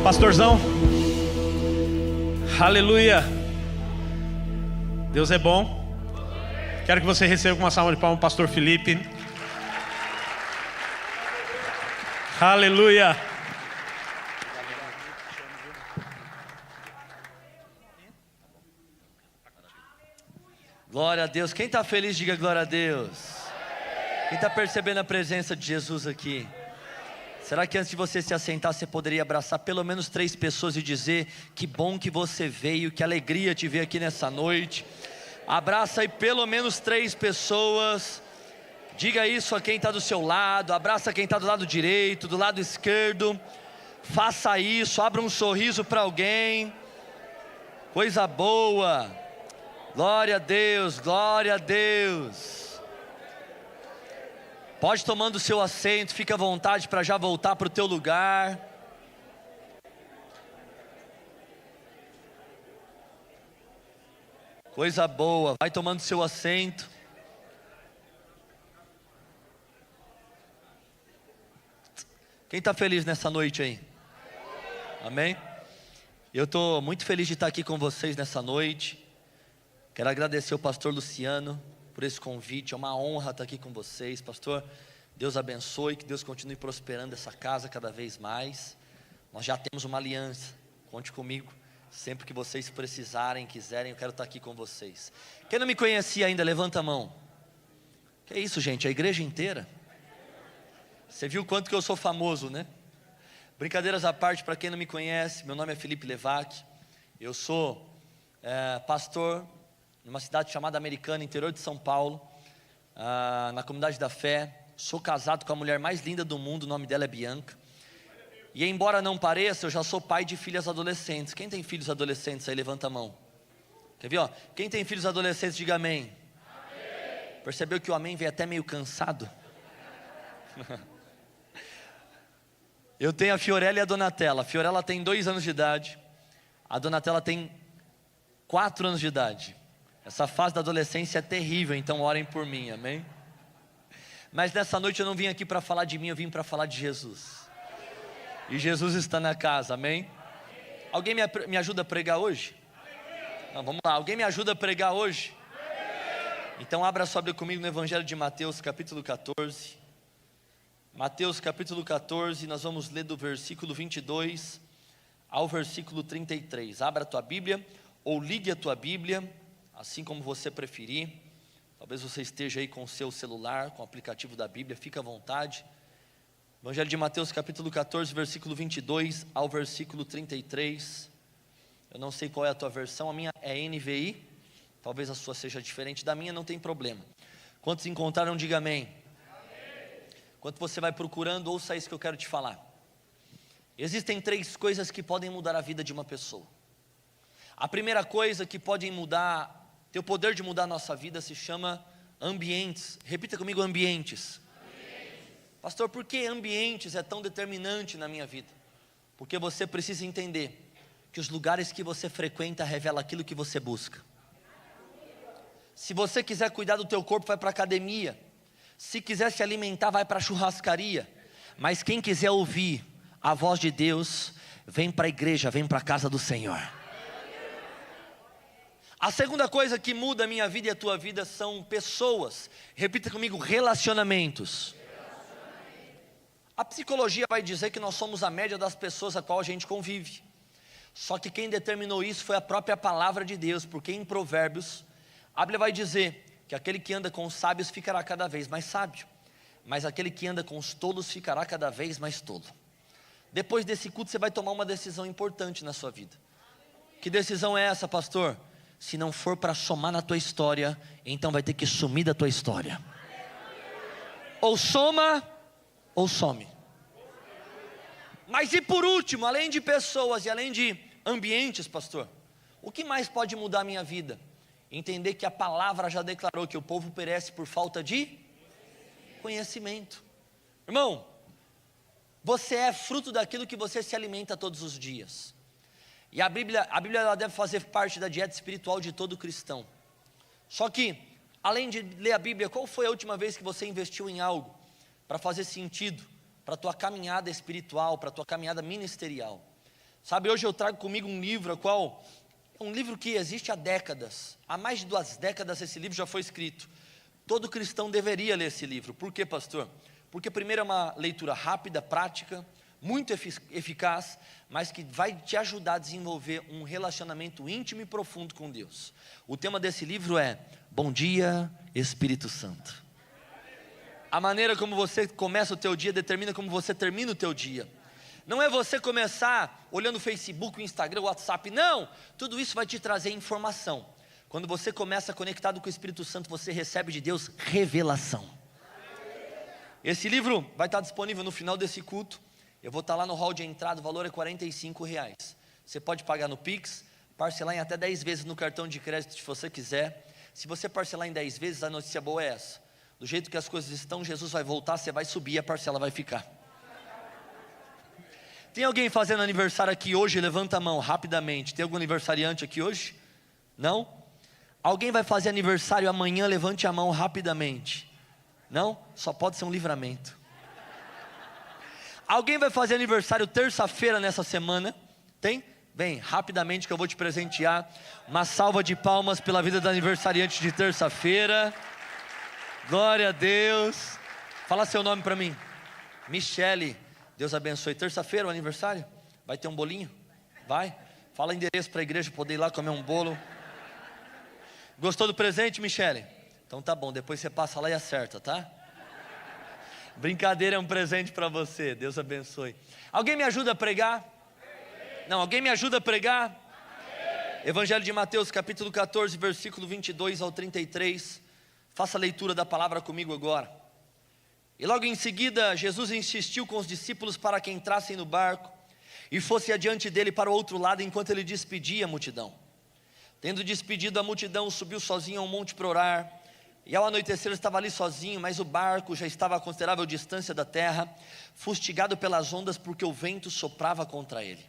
Pastorzão, aleluia, Deus é bom. Quero que você receba com uma salva de palmas o pastor Felipe. Aleluia. Glória a Deus. Quem está feliz, diga glória a Deus. Quem está percebendo a presença de Jesus aqui? Será que antes de você se assentar, você poderia abraçar pelo menos 3 pessoas e dizer: que bom que você veio, que alegria te ver aqui nessa noite. Abraça aí pelo menos 3 pessoas. Diga isso a quem está do seu lado. Abraça quem está do lado direito, do lado esquerdo. Faça isso, abra um sorriso para alguém. Coisa boa. Glória a Deus, glória a Deus. Pode tomando o seu assento, fica à vontade para já voltar para o teu lugar. Coisa boa, vai tomando o seu assento. Quem está feliz nessa noite aí? Amém? Eu estou muito feliz de estar aqui com vocês nessa noite. Quero agradecer ao pastor Luciano por esse convite, é uma honra estar aqui com vocês. Pastor, Deus abençoe, que Deus continue prosperando essa casa cada vez mais. Nós já temos uma aliança, conte comigo, sempre que vocês precisarem, quiserem, eu quero estar aqui com vocês. Quem não me conhecia ainda, levanta a mão. Que isso, gente, a igreja inteira? Você viu quanto que eu sou famoso, né? Brincadeiras à parte, para quem não me conhece, meu nome é Felipe Levac. Eu sou pastor numa cidade chamada Americana, interior de São Paulo, na Comunidade da Fé. Sou casado com a mulher mais linda do mundo, o nome dela é Bianca. E embora não pareça, eu já sou pai de filhas adolescentes. Quem tem filhos adolescentes aí, levanta a mão. Quer ver, ó? Quem tem filhos adolescentes, diga amém. Amém. Percebeu que o amém veio até meio cansado? Eu tenho a Fiorella e a Donatella. A Fiorella tem 2 anos de idade, a Donatella tem 4 anos de idade. Essa fase da adolescência é terrível, então orem por mim, amém? Mas nessa noite eu não vim aqui para falar de mim, eu vim para falar de Jesus. E Jesus está na casa, amém? Alguém me ajuda a pregar hoje? Não, vamos lá, alguém me ajuda a pregar hoje? Então abra sua Bíblia comigo no Evangelho de Mateus, capítulo 14. Mateus capítulo 14, nós vamos ler do versículo 22 ao versículo 33. Abra a tua Bíblia, ou ligue a tua Bíblia, assim como você preferir. Talvez você esteja aí com o seu celular, com o aplicativo da Bíblia, fica à vontade. Evangelho de Mateus capítulo 14, versículo 22 ao versículo 33. Eu não sei qual é a tua versão, a minha é NVI. Talvez a sua seja diferente da minha, não tem problema. Quantos encontraram, diga amém. Enquanto você vai procurando, ouça isso que eu quero te falar. Existem 3 coisas que podem mudar a vida de uma pessoa. A primeira coisa que pode mudar, tem o poder de mudar a nossa vida, se chama ambientes. Repita comigo, ambientes. Pastor, por que ambientes é tão determinante na minha vida? Porque você precisa entender que os lugares que você frequenta revelam aquilo que você busca. Se você quiser cuidar do teu corpo, vai para a academia. Se quiser se alimentar, vai para a churrascaria. Mas quem quiser ouvir a voz de Deus, vem para a igreja, vem para a casa do Senhor. A segunda coisa que muda a minha vida e a tua vida são pessoas. Repita comigo, relacionamentos. A psicologia vai dizer que nós somos a média das pessoas a qual a gente convive. Só que quem determinou isso foi a própria palavra de Deus, porque em Provérbios, a Bíblia vai dizer que aquele que anda com os sábios ficará cada vez mais sábio, mas aquele que anda com os tolos ficará cada vez mais tolo. Depois desse culto você vai tomar uma decisão importante na sua vida. Que decisão é essa, pastor? Se não for para somar na tua história, então vai ter que sumir da tua história. Ou soma, ou some. Mas e por último, além de pessoas e além de ambientes, pastor, o que mais pode mudar a minha vida? Entender que a palavra já declarou que o povo perece por falta de conhecimento. Irmão, você é fruto daquilo que você se alimenta todos os dias. E a Bíblia ela deve fazer parte da dieta espiritual de todo cristão. Só que, além de ler a Bíblia, qual foi a última vez que você investiu em algo para fazer sentido para a tua caminhada espiritual, para a tua caminhada ministerial? Sabe, hoje eu trago comigo um livro, um livro que existe há décadas. Há mais de 2 décadas esse livro já foi escrito. Todo cristão deveria ler esse livro. Por quê, pastor? Porque primeiro é uma leitura rápida, prática, muito eficaz, mas que vai te ajudar a desenvolver um relacionamento íntimo e profundo com Deus. O tema desse livro é Bom Dia, Espírito Santo. A maneira como você começa o teu dia determina como você termina o teu dia. Não é você começar olhando o Facebook, o Instagram, o WhatsApp, não. Tudo isso vai te trazer informação. Quando você começa conectado com o Espírito Santo, você recebe de Deus revelação. Esse livro vai estar disponível no final desse culto. Eu vou estar lá no hall de entrada, o valor é R$45. Você pode pagar no Pix, parcelar em até 10 vezes no cartão de crédito se você quiser. Se você parcelar em 10 vezes, a notícia boa é essa. Do jeito que as coisas estão, Jesus vai voltar, você vai subir e a parcela vai ficar. Tem alguém fazendo aniversário aqui hoje? Levanta a mão rapidamente. Tem algum aniversariante aqui hoje? Não? Alguém vai fazer aniversário amanhã? Levante a mão rapidamente. Não? Só pode ser um livramento. Alguém vai fazer aniversário terça-feira nessa semana? Tem? Bem, rapidamente que eu vou te presentear. Uma salva de palmas pela vida do aniversariante de terça-feira. Glória a Deus. Fala seu nome para mim. Michele. Deus abençoe. Terça-feira o aniversário? Vai ter um bolinho? Vai? Fala endereço para a igreja, poder ir lá comer um bolo. Gostou do presente, Michele? Então tá bom, depois você passa lá e acerta, tá? Brincadeira, é um presente para você. Deus abençoe. Alguém me ajuda a pregar? Não, alguém me ajuda a pregar? Evangelho de Mateus, capítulo 14, versículo 22 ao 33. Faça a leitura da palavra comigo agora. E logo em seguida, Jesus insistiu com os discípulos para que entrassem no barco e fosse adiante dele para o outro lado, enquanto ele despedia a multidão. Tendo despedido a multidão, subiu sozinho ao monte para orar. E ao anoitecer estava ali sozinho, mas o barco já estava a considerável distância da terra, fustigado pelas ondas, porque o vento soprava contra ele.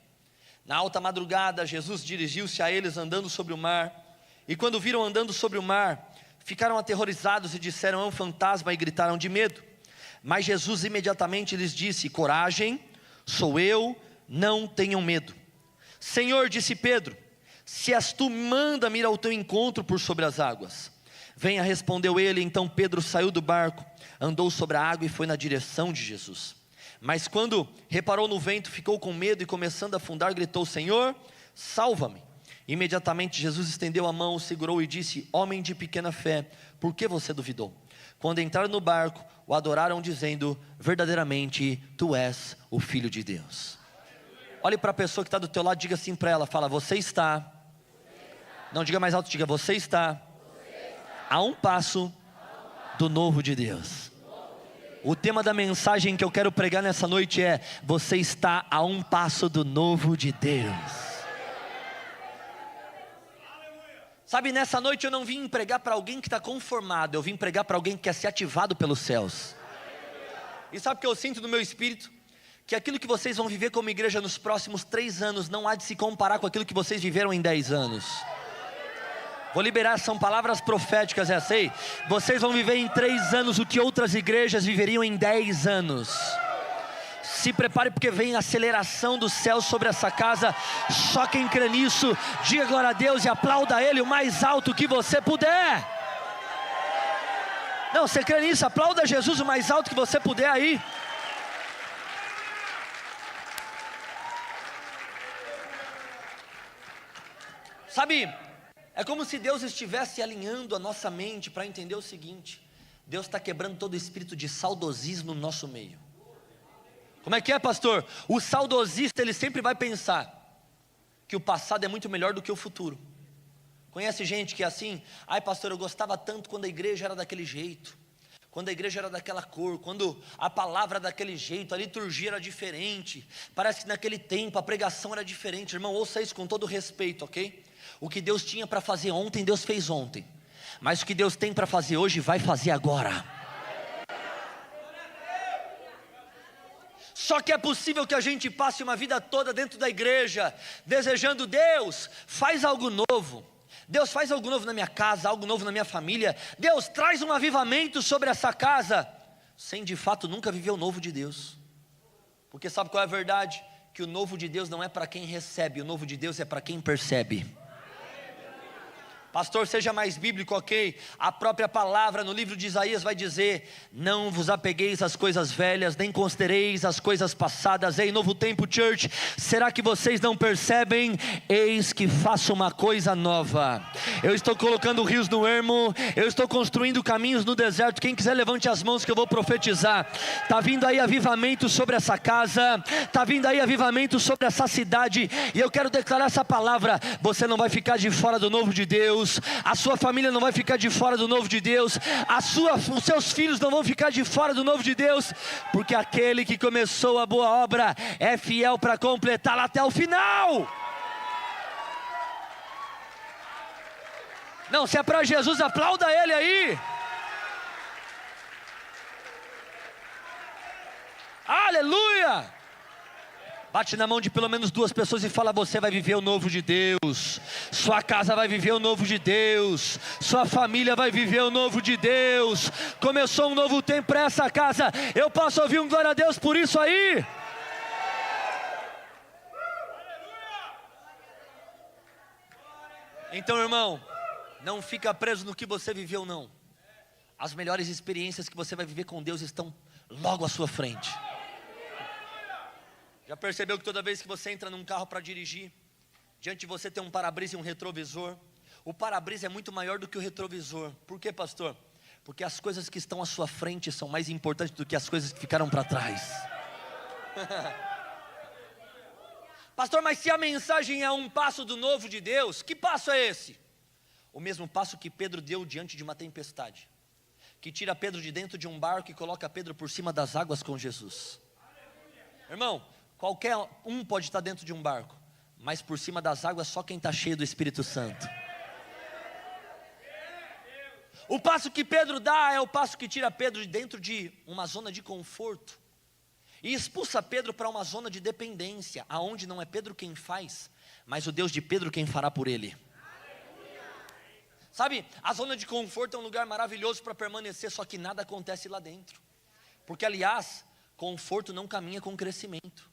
Na alta madrugada, Jesus dirigiu-se a eles andando sobre o mar. E quando o viram andando sobre o mar, ficaram aterrorizados e disseram: é um fantasma, e gritaram de medo. Mas Jesus imediatamente lhes disse: coragem, sou eu, não tenham medo. Senhor, disse Pedro, se és tu, manda-me ir ao teu encontro por sobre as águas. Venha, respondeu ele. Então Pedro saiu do barco, andou sobre a água e foi na direção de Jesus. Mas quando reparou no vento, ficou com medo e, começando a afundar, gritou: Senhor, salva-me. Imediatamente Jesus estendeu a mão, segurou e disse: homem de pequena fé, por que você duvidou? Quando entraram no barco, o adoraram dizendo: verdadeiramente tu és o Filho de Deus. Olhe para a pessoa que está do teu lado, diga assim para ela, fala: você está. Não, diga mais alto, diga: você está a um passo do novo de Deus. O tema da mensagem que eu quero pregar nessa noite é: você está a um passo do novo de Deus. Sabe, nessa noite eu não vim pregar para alguém que está conformado, eu vim pregar para alguém que quer ser ativado pelos céus. E sabe o que eu sinto no meu espírito? Que aquilo que vocês vão viver como igreja nos próximos 3 anos não há de se comparar com aquilo que vocês viveram em 10 anos. Vou liberar, são palavras proféticas essa aí. Vocês vão viver em 3 anos o que outras igrejas viveriam em 10 anos. Se prepare, porque vem a aceleração do céu sobre essa casa. Só quem crê nisso, diga glória a Deus e aplauda Ele o mais alto que você puder. Não, você crê nisso? Aplauda Jesus o mais alto que você puder aí. Sabe, é como se Deus estivesse alinhando a nossa mente para entender o seguinte: Deus está quebrando todo o espírito de saudosismo no nosso meio. Como é que é, pastor? O saudosista, ele sempre vai pensar que o passado é muito melhor do que o futuro. Conhece gente que é assim: ai pastor, eu gostava tanto quando a igreja era daquele jeito, quando a igreja era daquela cor, quando a palavra era daquele jeito, a liturgia era diferente, parece que naquele tempo a pregação era diferente. Irmão, ouça isso com todo respeito, ok? O que Deus tinha para fazer ontem, Deus fez ontem, mas o que Deus tem para fazer hoje, vai fazer agora. Só que é possível que a gente passe uma vida toda dentro da igreja, desejando: Deus, faz algo novo. Deus, faz algo novo na minha casa, algo novo na minha família. Deus, traz um avivamento sobre essa casa, sem de fato nunca viver o novo de Deus. Porque sabe qual é a verdade? que o novo de Deus não é para quem recebe, o novo de Deus é para quem percebe. Pastor, seja mais bíblico, ok? A própria palavra no livro de Isaías vai dizer: não vos apegueis às coisas velhas, nem considereis as coisas passadas. Ei, Novo Tempo Church, será que vocês não percebem? Eis que faço uma coisa nova. Eu estou colocando rios no ermo, eu estou construindo caminhos no deserto. Quem quiser levante as mãos que eu vou profetizar. Está vindo aí avivamento sobre essa casa, está vindo aí avivamento sobre essa cidade, e eu quero declarar essa palavra: você não vai ficar de fora do novo de Deus. A sua família não vai ficar de fora do novo de Deus, os seus filhos não vão ficar de fora do novo de Deus, porque aquele que começou a boa obra é fiel para completá-la até o final. Não, se é para Jesus, aplauda Ele aí. Aleluia! Bate na mão de pelo menos 2 pessoas e fala: você vai viver o novo de Deus, sua casa vai viver o novo de Deus, sua família vai viver o novo de Deus. Começou um novo tempo para essa casa. Eu posso ouvir um glória a Deus por isso aí? Então, irmão, não fica preso no que você viveu, não. As melhores experiências que você vai viver com Deus estão logo à sua frente. Já percebeu que toda vez que você entra num carro para dirigir, diante de você tem um para-brisa e um retrovisor? O para-brisa é muito maior do que o retrovisor. Por quê, pastor? Porque as coisas que estão à sua frente são mais importantes do que as coisas que ficaram para trás. Pastor, mas se a mensagem é um passo do novo de Deus, que passo é esse? O mesmo passo que Pedro deu diante de uma tempestade, que tira Pedro de dentro de um barco e coloca Pedro por cima das águas com Jesus. Irmão, qualquer um pode estar dentro de um barco, mas por cima das águas só quem está cheio do Espírito Santo. O passo que Pedro dá é o passo que tira Pedro de dentro de uma zona de conforto e expulsa Pedro para uma zona de dependência, aonde não é Pedro quem faz, mas o Deus de Pedro quem fará por ele. Sabe, a zona de conforto é um lugar maravilhoso para permanecer, só que nada acontece lá dentro. Porque, aliás, conforto não caminha com crescimento.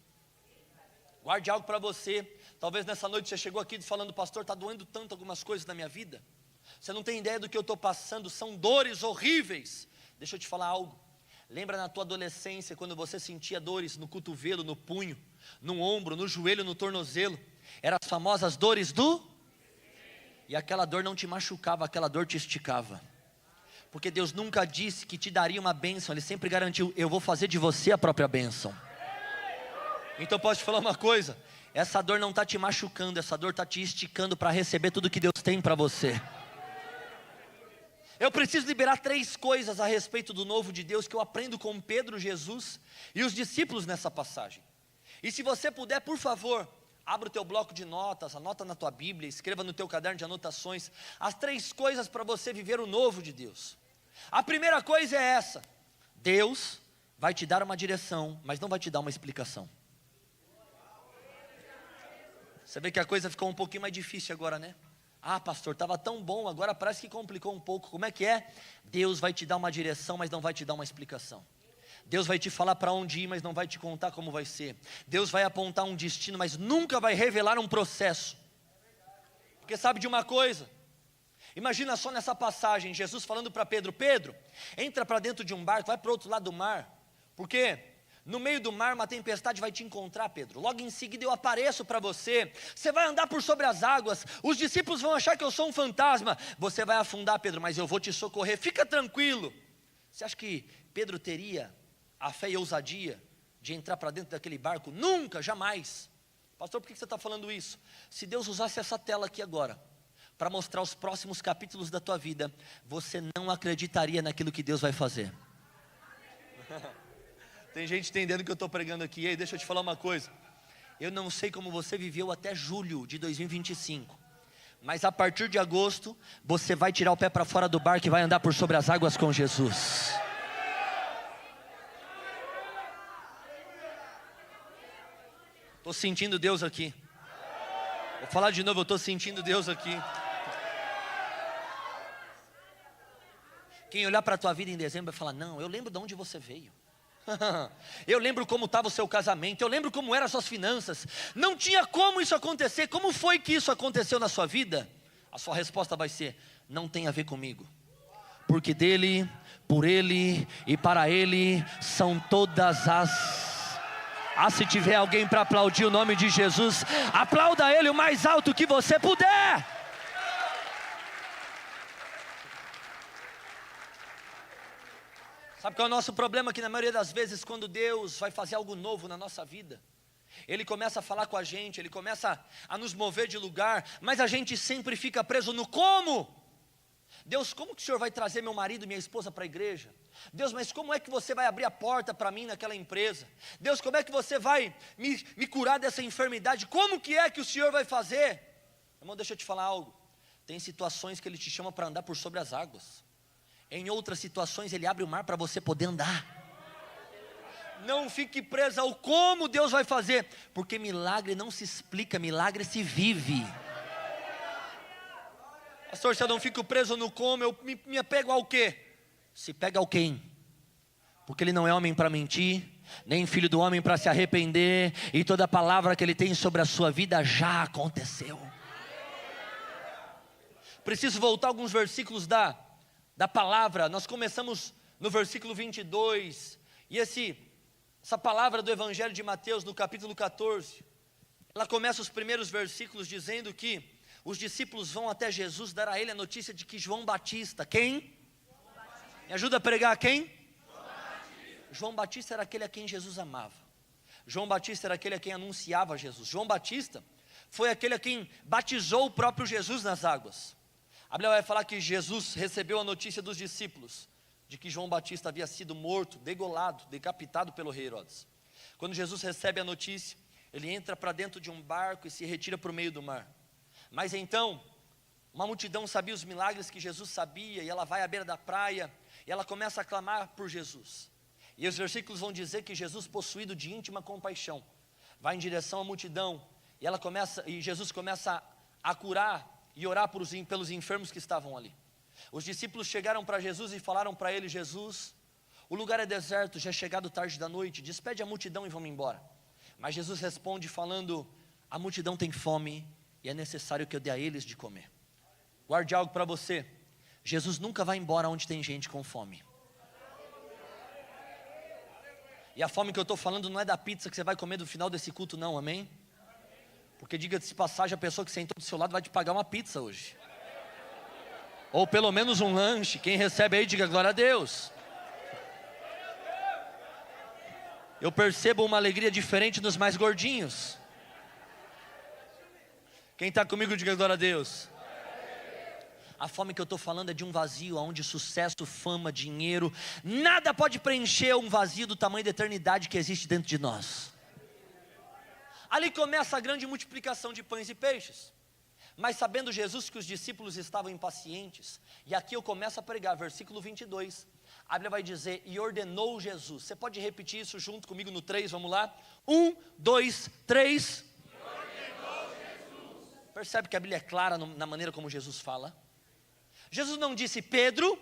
Guarde algo para você. Talvez nessa noite você chegou aqui falando: pastor, está doendo tanto algumas coisas na minha vida. Você não tem ideia do que eu estou passando, são dores horríveis. Deixa eu te falar algo. Lembra na tua adolescência, quando você sentia dores no cotovelo, no punho, no ombro, no joelho, no tornozelo? Eram as famosas dores do... E aquela dor não te machucava, aquela dor te esticava. Porque Deus nunca disse que te daria uma bênção, Ele sempre garantiu: eu vou fazer de você a própria bênção. Então posso te falar uma coisa: essa dor não está te machucando, essa dor está te esticando para receber tudo que Deus tem para você. Eu preciso liberar 3 coisas a respeito do novo de Deus que eu aprendo com Pedro, Jesus e os discípulos nessa passagem. E se você puder, por favor, abra o teu bloco de notas, anota na tua Bíblia, escreva no teu caderno de anotações as 3 coisas para você viver o novo de Deus. A primeira coisa é essa: Deus vai te dar uma direção, mas não vai te dar uma explicação. Você vê que a coisa ficou um pouquinho mais difícil agora, né? Ah, pastor, estava tão bom, agora parece que complicou um pouco. Como é que é? Deus vai te dar uma direção, mas não vai te dar uma explicação. Deus vai te falar para onde ir, mas não vai te contar como vai ser. Deus vai apontar um destino, mas nunca vai revelar um processo. Porque sabe de uma coisa? Imagina só nessa passagem, Jesus falando para Pedro: Pedro, entra para dentro de um barco, vai para o outro lado do mar. Por quê? No meio do mar uma tempestade vai te encontrar, Pedro. Logo em seguida eu apareço para você. Você vai andar por sobre as águas. Os discípulos vão achar que eu sou um fantasma. Você vai afundar, Pedro, mas eu vou te socorrer. Fica tranquilo. Você acha que Pedro teria a fé e a ousadia de entrar para dentro daquele barco? Nunca, jamais. Pastor, por que você está falando isso? Se Deus usasse essa tela aqui agora para mostrar os próximos capítulos da tua vida, você não acreditaria naquilo que Deus vai fazer. Tem gente entendendo o que eu estou pregando aqui. E aí, deixa eu te falar uma coisa. Eu não sei como você viveu até julho de 2025, mas a partir de agosto, você vai tirar o pé para fora do barco e vai andar por sobre as águas com Jesus. Estou sentindo Deus aqui. Vou falar de novo, eu estou sentindo Deus aqui. Quem olhar para a tua vida em dezembro vai falar: não, eu lembro de onde você veio. Eu lembro como estava o seu casamento, eu lembro como eram as suas finanças. Não tinha como isso acontecer. Como foi que isso aconteceu na sua vida? A sua resposta vai ser: não tem a ver comigo, porque dele, por ele e para ele são todas as... se tiver alguém para aplaudir o nome de Jesus, aplauda ele o mais alto que você puder. Sabe qual é o nosso problema? Que na maioria das vezes, quando Deus vai fazer algo novo na nossa vida, Ele começa a falar com a gente, Ele começa a nos mover de lugar, mas a gente sempre fica preso no como. Deus, como que o Senhor vai trazer meu marido e minha esposa para a igreja? Deus, mas como é que você vai abrir a porta para mim naquela empresa? Deus, como é que você vai me curar dessa enfermidade? Como que é que o Senhor vai fazer? Irmão, deixa eu te falar algo. Tem situações que Ele te chama para andar por sobre as águas. Em outras situações Ele abre o mar para você poder andar. Não fique preso ao como Deus vai fazer, porque milagre não se explica, milagre se vive. Pastor, se eu não fico preso no como, eu me apego ao quê? Se pega ao quem? Porque Ele não é homem para mentir, nem filho do homem para se arrepender, e toda palavra que Ele tem sobre a sua vida já aconteceu. Preciso voltar alguns versículos da palavra. Nós começamos no versículo 22, e essa palavra do Evangelho de Mateus, no capítulo 14, ela começa os primeiros versículos dizendo que os discípulos vão até Jesus dar a ele a notícia de que João Batista, quem? Me ajuda a pregar quem? João Batista era aquele a quem Jesus amava. João Batista era aquele a quem anunciava Jesus. João Batista foi aquele a quem batizou o próprio Jesus nas águas. A Bíblia vai falar que Jesus recebeu a notícia dos discípulos de que João Batista havia sido morto, degolado, decapitado pelo rei Herodes. Quando Jesus recebe a notícia, ele entra para dentro de um barco e se retira para o meio do mar. Mas então, uma multidão sabia os milagres que Jesus sabia, e ela vai à beira da praia, e ela começa a clamar por Jesus. E os versículos vão dizer que Jesus, possuído de íntima compaixão, vai em direção à multidão, e Jesus começa a curar e orar pelos enfermos que estavam ali. Os discípulos chegaram para Jesus e falaram para ele: Jesus, o lugar é deserto, já é chegado tarde da noite, despede a multidão e vamos embora. Mas Jesus responde falando: a multidão tem fome, e é necessário que eu dê a eles de comer. Guarde algo para você: Jesus nunca vai embora onde tem gente com fome. E a fome que eu estou falando não é da pizza que você vai comer no final desse culto não, amém? Porque diga-se de passagem, a pessoa que sentou do seu lado vai te pagar uma pizza hoje. Ou pelo menos um lanche. Quem recebe aí, diga glória a Deus. Eu percebo uma alegria diferente nos mais gordinhos. Quem está comigo, diga glória a Deus. A fome que eu estou falando é de um vazio onde sucesso, fama, dinheiro, nada pode preencher um vazio do tamanho da eternidade que existe dentro de nós. Ali começa a grande multiplicação de pães e peixes. Mas sabendo Jesus que os discípulos estavam impacientes, e aqui eu começo a pregar, versículo 22, a Bíblia vai dizer: e ordenou Jesus. Você pode repetir isso junto comigo no 3, vamos lá? 1, 2, 3. Percebe que a Bíblia é clara na maneira como Jesus fala? Jesus não disse: Pedro,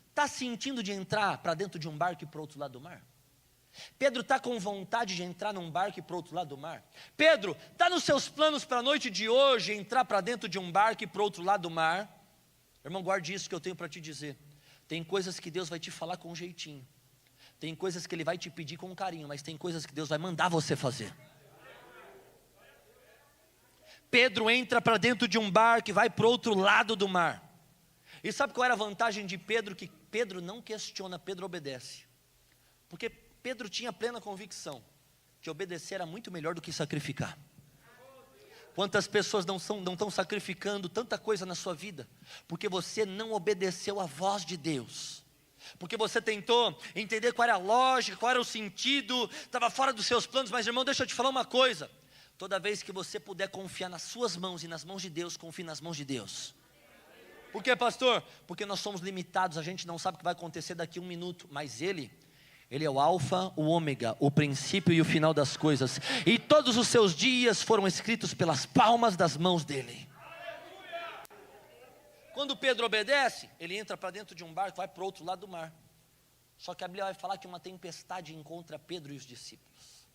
está sentindo de entrar para dentro de um barco e para o outro lado do mar? Pedro está com vontade de entrar num barco e para o outro lado do mar? Pedro, está nos seus planos para a noite de hoje entrar para dentro de um barco e para o outro lado do mar? Irmão, guarde isso que eu tenho para te dizer. Tem coisas que Deus vai te falar com jeitinho, tem coisas que Ele vai te pedir com carinho, mas tem coisas que Deus vai mandar você fazer. Pedro entra para dentro de um barco e vai para o outro lado do mar. E sabe qual era a vantagem de Pedro? Que Pedro não questiona, Pedro obedece. Porque Pedro tinha plena convicção que obedecer era muito melhor do que sacrificar. Quantas pessoas não estão sacrificando tanta coisa na sua vida porque você não obedeceu à voz de Deus, porque você tentou entender qual era a lógica, qual era o sentido, estava fora dos seus planos. Mas irmão, deixa eu te falar uma coisa: toda vez que você puder confiar nas suas mãos e nas mãos de Deus, confie nas mãos de Deus. Por quê, pastor? Porque nós somos limitados, a gente não sabe o que vai acontecer daqui a um minuto, mas Ele é o alfa, o ômega, o princípio e o final das coisas, e todos os seus dias foram escritos pelas palmas das mãos dEle. Quando Pedro obedece, ele entra para dentro de um barco, vai para o outro lado do mar. Só que a Bíblia vai falar que uma tempestade encontra Pedro e os discípulos.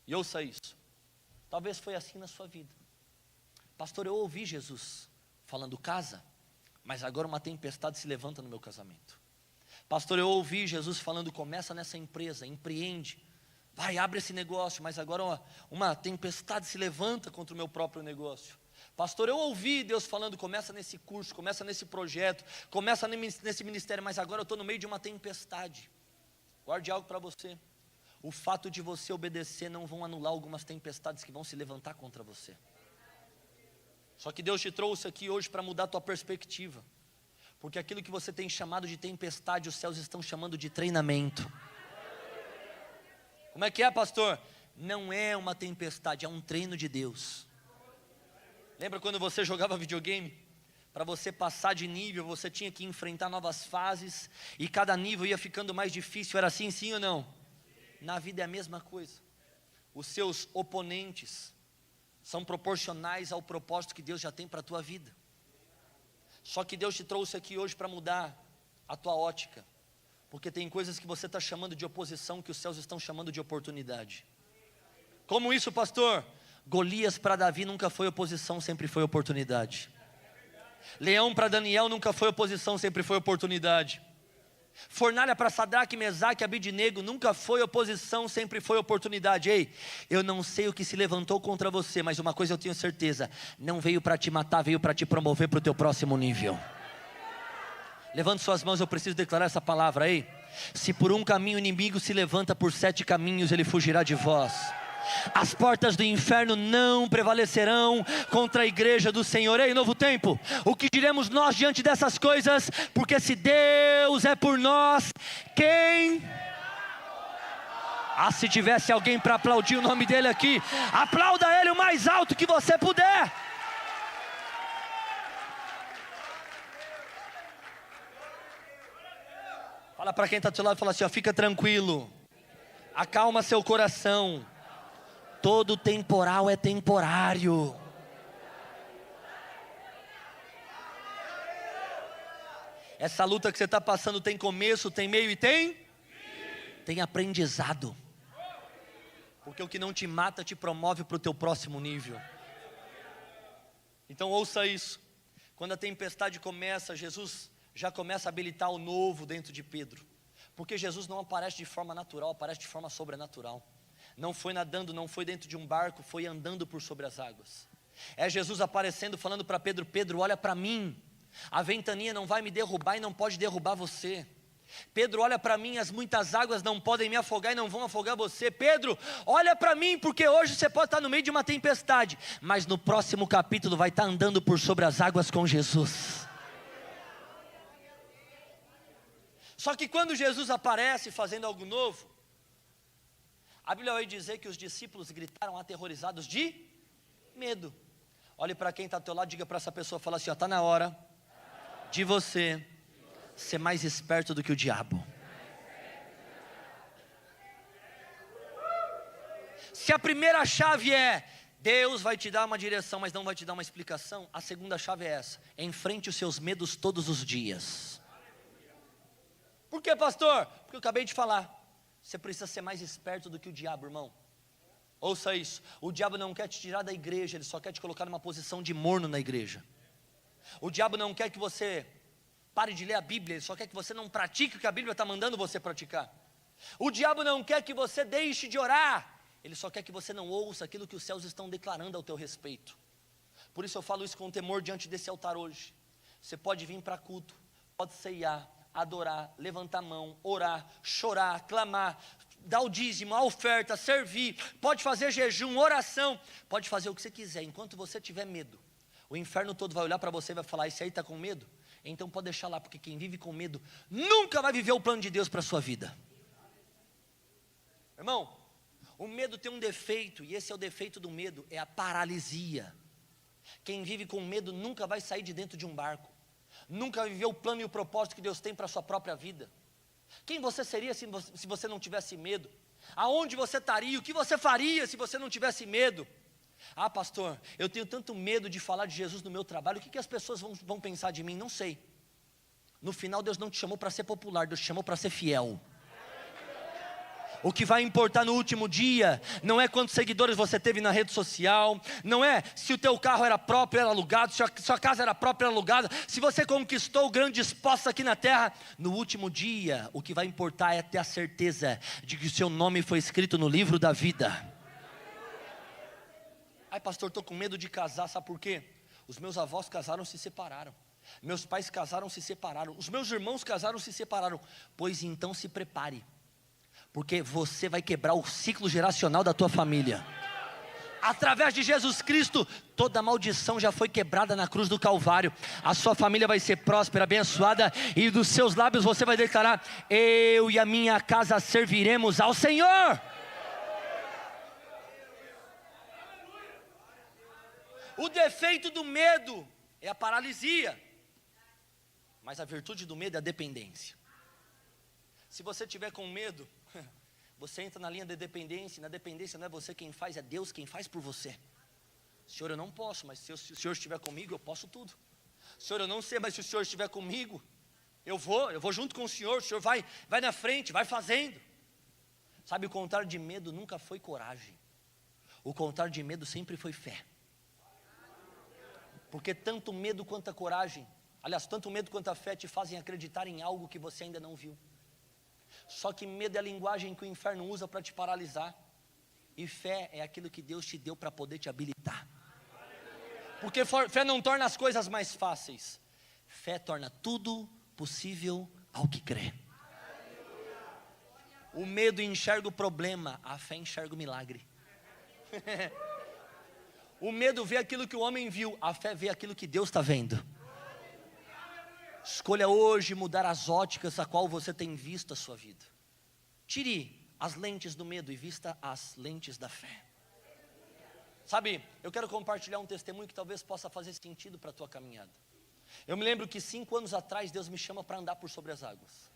E ouça isso. Talvez foi assim na sua vida. Pastor, eu ouvi Jesus falando casa, mas agora uma tempestade se levanta no meu casamento. Pastor, eu ouvi Jesus falando, começa nessa empresa, empreende, vai, abre esse negócio, mas agora uma tempestade se levanta contra o meu próprio negócio. Pastor, eu ouvi Deus falando, começa nesse curso, começa nesse projeto, começa nesse ministério, mas agora eu estou no meio de uma tempestade. Guarde algo para você. O fato de você obedecer não vão anular algumas tempestades que vão se levantar contra você. Só que Deus te trouxe aqui hoje para mudar a tua perspectiva. Porque aquilo que você tem chamado de tempestade, os céus estão chamando de treinamento. Como é que é, pastor? Não é uma tempestade, é um treino de Deus. Lembra quando você jogava videogame? Para você passar de nível, você tinha que enfrentar novas fases, e cada nível ia ficando mais difícil. Era assim, sim ou não? Na vida é a mesma coisa. Os seus oponentes são proporcionais ao propósito que Deus já tem para a tua vida. Só que Deus te trouxe aqui hoje para mudar a tua ótica, porque tem coisas que você está chamando de oposição, que os céus estão chamando de oportunidade. Como isso, pastor? Golias para Davi nunca foi oposição, sempre foi oportunidade. Leão para Daniel nunca foi oposição, sempre foi oportunidade. Fornalha para Sadraque, Mesaque e Abidnego nunca foi oposição, sempre foi oportunidade. Ei, eu não sei o que se levantou contra você, mas uma coisa eu tenho certeza: não veio para te matar, veio para te promover para o teu próximo nível. Levante suas mãos, eu preciso declarar essa palavra aí. Se por um caminho o inimigo se levanta, por 7 caminhos ele fugirá de vós. As portas do inferno não prevalecerão contra a igreja do Senhor. Ei, Novo Tempo, o que diremos nós diante dessas coisas? Porque se Deus é por nós, quem? Ah, se tivesse alguém para aplaudir o nome dele aqui, aplauda ele o mais alto que você puder. Fala para quem está do seu lado e fala assim, ó, fica tranquilo, acalma seu coração. Todo temporal é temporário. Essa luta que você está passando tem começo, tem meio e tem aprendizado. Porque o que não te mata te promove para o teu próximo nível. Então ouça isso. Quando a tempestade começa, Jesus já começa a habilitar o novo dentro de Pedro. Porque Jesus não aparece de forma natural, aparece de forma sobrenatural. Não foi nadando, não foi dentro de um barco, foi andando por sobre as águas. É Jesus aparecendo, falando para Pedro, Pedro, olha para mim, a ventania não vai me derrubar e não pode derrubar você. Pedro, olha para mim, as muitas águas não podem me afogar e não vão afogar você. Pedro, olha para mim, porque hoje você pode estar no meio de uma tempestade, mas no próximo capítulo vai estar andando por sobre as águas com Jesus. Só que quando Jesus aparece fazendo algo novo, a Bíblia vai dizer que os discípulos gritaram aterrorizados de medo. Olhe para quem está ao teu lado, diga para essa pessoa, fala assim, está na hora de você ser mais esperto do que o diabo. Se a primeira chave é, Deus vai te dar uma direção, mas não vai te dar uma explicação, a segunda chave é essa, enfrente os seus medos todos os dias. Por que, pastor? Porque eu acabei de falar. Você precisa ser mais esperto do que o diabo, irmão. Ouça isso, o diabo não quer te tirar da igreja, ele só quer te colocar numa posição de morno na igreja. O diabo não quer que você pare de ler a Bíblia, ele só quer que você não pratique o que a Bíblia está mandando você praticar. O diabo não quer que você deixe de orar, ele só quer que você não ouça aquilo que os céus estão declarando ao teu respeito. Por isso eu falo isso com temor diante desse altar hoje. Você pode vir para culto, pode ceiar, adorar, levantar a mão, orar, chorar, clamar, dar o dízimo, a oferta, servir, pode fazer jejum, oração, pode fazer o que você quiser, enquanto você tiver medo, o inferno todo vai olhar para você e vai falar, esse aí está com medo? Então pode deixar lá, porque quem vive com medo, nunca vai viver o plano de Deus para a sua vida. Irmão, o medo tem um defeito, e esse é o defeito do medo, é a paralisia. Quem vive com medo nunca vai sair de dentro de um barco. Nunca viveu o plano e o propósito que Deus tem para a sua própria vida. Quem você seria se você não tivesse medo? Aonde você estaria? O que você faria se você não tivesse medo? Ah, pastor, eu tenho tanto medo de falar de Jesus no meu trabalho, o que as pessoas vão pensar de mim? Não sei. No final Deus não te chamou para ser popular, Deus te chamou para ser fiel. O que vai importar no último dia não é quantos seguidores você teve na rede social, não é se o teu carro era próprio, era alugado, se a sua casa era própria, era alugada, se você conquistou grandes postos aqui na terra. No último dia, o que vai importar é ter a certeza de que o seu nome foi escrito no livro da vida. Ai, pastor, estou com medo de casar, sabe por quê? Os meus avós casaram, se separaram. Meus pais casaram, se separaram. Os meus irmãos casaram, se separaram. Pois então se prepare, porque você vai quebrar o ciclo geracional da tua família. Através de Jesus Cristo, toda maldição já foi quebrada na cruz do Calvário. A sua família vai ser próspera, abençoada, e dos seus lábios você vai declarar: eu e a minha casa serviremos ao Senhor. O defeito do medo é a paralisia, mas a virtude do medo é a dependência. Se você tiver com medo, você entra na linha de dependência. E na dependência não é você quem faz, é Deus quem faz por você. Senhor, eu não posso, mas se o Senhor estiver comigo, eu posso tudo. Senhor, eu não sei, mas se o Senhor estiver comigo, eu vou junto com o Senhor vai na frente, vai fazendo. Sabe, o contrário de medo nunca foi coragem. O contrário de medo sempre foi fé. Porque tanto medo quanto a coragem, aliás, tanto medo quanto a fé te fazem acreditar em algo que você ainda não viu. Só que medo é a linguagem que o inferno usa para te paralisar, e fé é aquilo que Deus te deu para poder te habilitar. Porque fé não torna as coisas mais fáceis, fé torna tudo possível ao que crê. O medo enxerga o problema, a fé enxerga o milagre. O medo vê aquilo que o homem viu, a fé vê aquilo que Deus está vendo. Escolha hoje mudar as óticas a qual você tem visto a sua vida. Tire as lentes do medo e vista as lentes da fé. Sabe, eu quero compartilhar um testemunho que talvez possa fazer sentido para a tua caminhada. Eu me lembro que 5 anos atrás Deus me chama para andar por sobre as águas.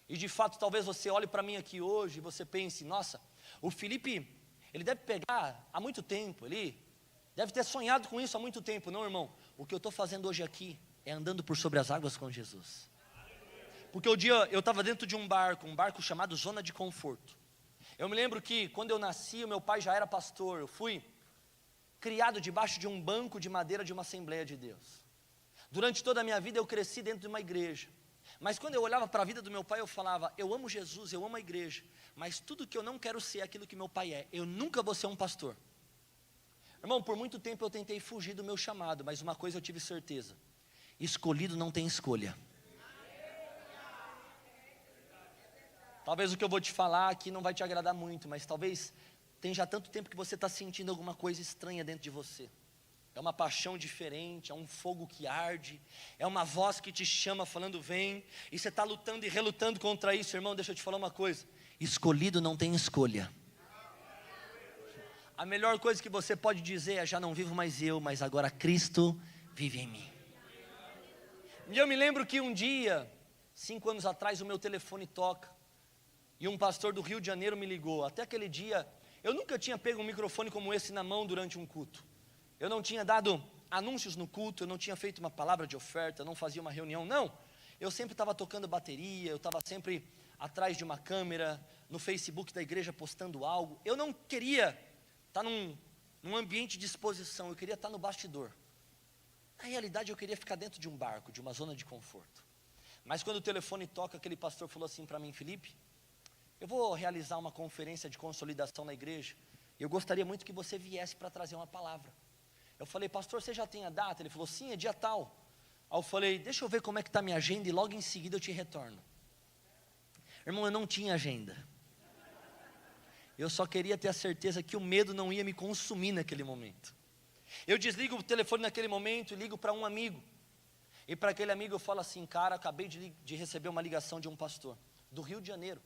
E de fato talvez você olhe para mim aqui hoje e você pense: nossa, o Felipe, ele deve pegar há muito tempo, ele deve ter sonhado com isso há muito tempo. Não, irmão, o que eu estou fazendo hoje aqui é andando por sobre as águas com Jesus. Porque o dia eu estava dentro de um barco chamado Zona de Conforto. Eu me lembro que quando eu nasci, o meu pai já era pastor. Eu fui criado debaixo de um banco de madeira de uma Assembleia de Deus. Durante toda a minha vida eu cresci dentro de uma igreja. Mas quando eu olhava para a vida do meu pai, eu falava: eu amo Jesus, eu amo a igreja, mas tudo que eu não quero ser é aquilo que meu pai é. Eu nunca vou ser um pastor. Irmão, por muito tempo eu tentei fugir do meu chamado, mas uma coisa eu tive certeza: escolhido não tem escolha. Talvez o que eu vou te falar aqui não vai te agradar muito, mas talvez tem já tanto tempo que você está sentindo alguma coisa estranha dentro de você. É uma paixão diferente, é um fogo que arde, é uma voz que te chama falando vem, e você está lutando e relutando contra isso. Irmão, deixa eu te falar uma coisa: escolhido não tem escolha. A melhor coisa que você pode dizer é: já não vivo mais eu, mas agora Cristo vive em mim. E eu me lembro que um dia, 5 anos atrás, o meu telefone toca, e um pastor do Rio de Janeiro me ligou. Até aquele dia, eu nunca tinha pego um microfone como esse na mão durante um culto. Eu não tinha dado anúncios no culto, eu não tinha feito uma palavra de oferta, não fazia uma reunião, não. Eu sempre estava tocando bateria, eu estava sempre atrás de uma câmera, no Facebook da igreja postando algo. Eu não queria estar num ambiente de exposição, eu queria estar no bastidor. Na realidade eu queria ficar dentro de um barco, de uma zona de conforto. Mas quando o telefone toca, aquele pastor falou assim para mim: Felipe, eu vou realizar uma conferência de consolidação na igreja, e eu gostaria muito que você viesse para trazer uma palavra. Eu falei: pastor, você já tem a data? Ele falou: sim, é dia tal. Aí eu falei: deixa eu ver como é que está a minha agenda e logo em seguida eu te retorno. Irmão, eu não tinha agenda. Eu só queria ter a certeza que o medo não ia me consumir naquele momento. Eu desligo o telefone naquele momento e ligo para um amigo. E para aquele amigo eu falo assim: cara, acabei de receber uma ligação de um pastor do Rio de Janeiro.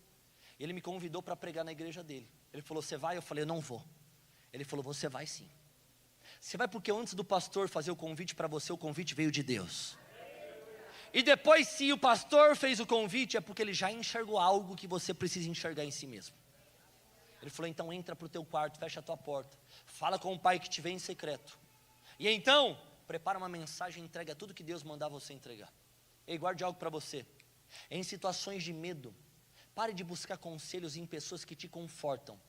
Ele me convidou para pregar na igreja dele. Ele falou: você vai? Eu falei: eu não vou. Ele falou: você vai sim. Você vai porque antes do pastor fazer o convite para você, o convite veio de Deus. E depois, se o pastor fez o convite, é porque ele já enxergou algo que você precisa enxergar em si mesmo. Ele falou: então entra para o teu quarto, fecha a tua porta, fala com o pai que te vê em secreto, e então prepara uma mensagem e entrega tudo que Deus mandar você entregar. E guarde algo para você: em situações de medo, Pare de buscar conselhos em pessoas que te confortam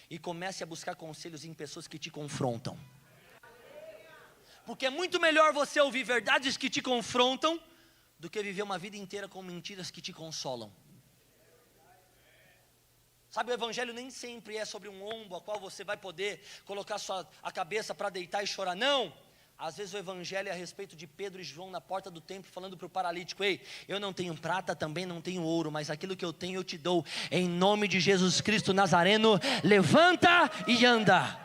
e comece a buscar conselhos em pessoas que te confrontam. Porque é muito melhor você ouvir verdades que te confrontam do que viver uma vida inteira com mentiras que te consolam. Sabe, o evangelho nem sempre é sobre um ombro a qual você vai poder colocar a cabeça para deitar e chorar. Não! Às vezes o evangelho é a respeito de Pedro e João na porta do templo, falando para o paralítico: ei, eu não tenho prata, também não tenho ouro, mas aquilo que eu tenho eu te dou, em nome de Jesus Cristo Nazareno, levanta e anda.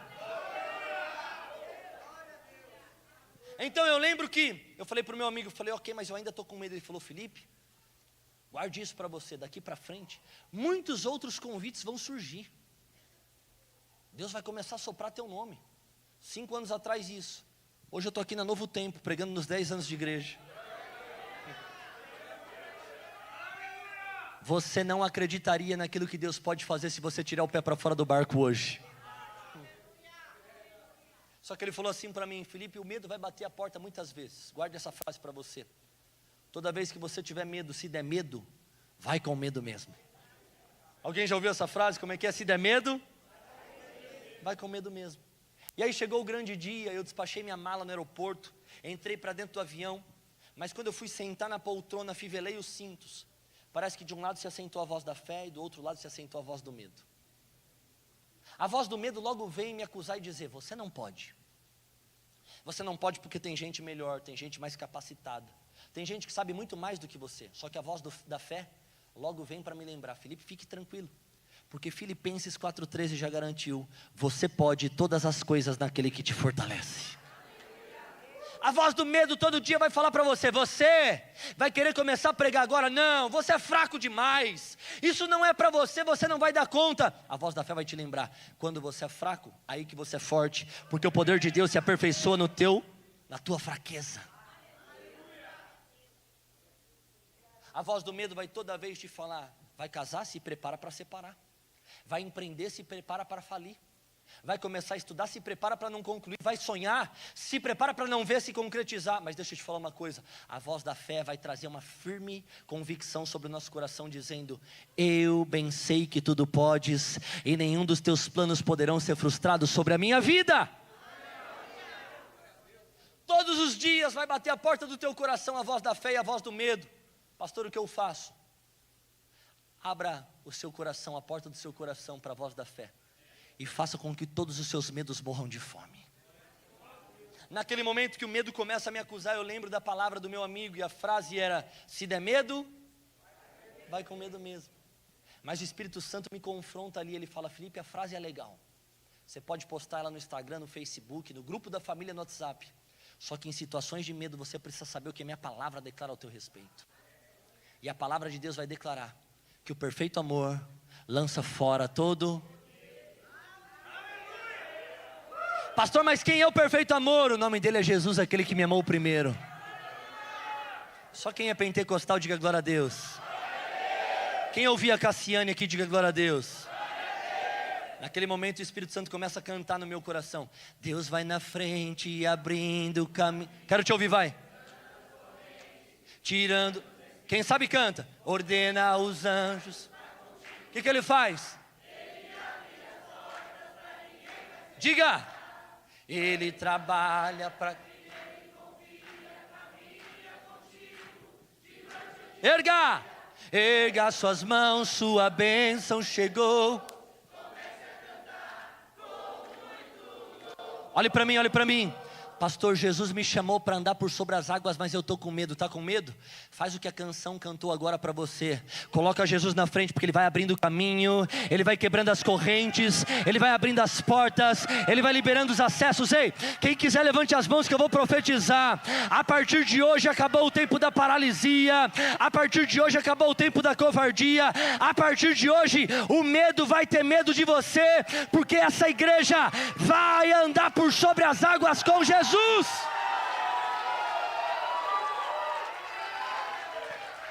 Então eu lembro que, eu falei para o meu amigo, eu falei: ok, mas eu ainda estou com medo. Ele falou: Felipe, guarde isso para você, daqui para frente, muitos outros convites vão surgir. Deus vai começar a soprar teu nome. 5 anos atrás isso. Hoje eu estou aqui na Novo Tempo, pregando nos 10 anos de igreja. Você não acreditaria naquilo que Deus pode fazer se você tirar o pé para fora do barco hoje. Só que ele falou assim para mim: Felipe, o medo vai bater a porta muitas vezes. Guarde essa frase para você. Toda vez que você tiver medo, se der medo, vai com medo mesmo. Alguém já ouviu essa frase? Como é que é? Se der medo, vai com medo mesmo. E aí chegou o grande dia, eu despachei minha mala no aeroporto, entrei para dentro do avião, mas quando eu fui sentar na poltrona, fivelei os cintos. Parece que de um lado se assentou a voz da fé e do outro lado se assentou a voz do medo. A voz do medo logo vem me acusar e dizer: você não pode. Você não pode porque tem gente melhor, tem gente mais capacitada, tem gente que sabe muito mais do que você. Só que a voz da fé logo vem para me lembrar: Felipe, fique tranquilo. Porque Filipenses 4,13 já garantiu: você pode todas as coisas naquele que te fortalece. A voz do medo todo dia vai falar para você: você vai querer começar a pregar agora? Não, você é fraco demais, isso não é para você, você não vai dar conta. A voz da fé vai te lembrar: quando você é fraco, aí que você é forte, porque o poder de Deus se aperfeiçoa na tua fraqueza. A voz do medo vai toda vez te falar: vai casar, se prepara para separar. Vai empreender, se prepara para falir. Vai começar a estudar, se prepara para não concluir. Vai sonhar, se prepara para não ver se concretizar. Mas deixa eu te falar uma coisa: a voz da fé vai trazer uma firme convicção sobre o nosso coração, dizendo: eu bem sei que tudo podes, e nenhum dos teus planos poderão ser frustrados sobre a minha vida. Todos os dias vai bater a porta do teu coração a voz da fé e a voz do medo. Pastor, o que eu faço? Abra o seu coração, a porta do seu coração para a voz da fé, e faça com que todos os seus medos morram de fome. Naquele momento que o medo começa a me acusar, eu lembro da palavra do meu amigo, e a frase era: se der medo, vai com medo mesmo. Mas o Espírito Santo me confronta ali, ele fala: Felipe, a frase é legal, você pode postar ela no Instagram, no Facebook, no grupo da família, no WhatsApp. Só que em situações de medo você precisa saber o que a minha palavra declara ao teu respeito. E a palavra de Deus vai declarar que o perfeito amor lança fora todo. Pastor, mas quem é o perfeito amor? O nome dele é Jesus, aquele que me amou primeiro. Só quem é pentecostal diga glória a Deus. Quem ouvia a Cassiane aqui diga glória a Deus. Naquele momento o Espírito Santo começa a cantar no meu coração: Deus vai na frente e abrindo o caminho. Quero te ouvir, vai. Tirando. Quem sabe canta. Ordena os anjos. O que ele faz? Diga. Ele trabalha para... Erga suas mãos, sua bênção chegou. Olhe para mim, olhe para mim. Pastor, Jesus me chamou para andar por sobre as águas, mas eu estou com medo. Está com medo? Faz o que a canção cantou agora para você. Coloca Jesus na frente, porque Ele vai abrindo o caminho, Ele vai quebrando as correntes, Ele vai abrindo as portas, Ele vai liberando os acessos. Ei, quem quiser levante as mãos que eu vou profetizar. A partir de hoje acabou o tempo da paralisia. A partir de hoje acabou o tempo da covardia. A partir de hoje o medo vai ter medo de você, porque essa igreja vai andar por sobre as águas com Jesus.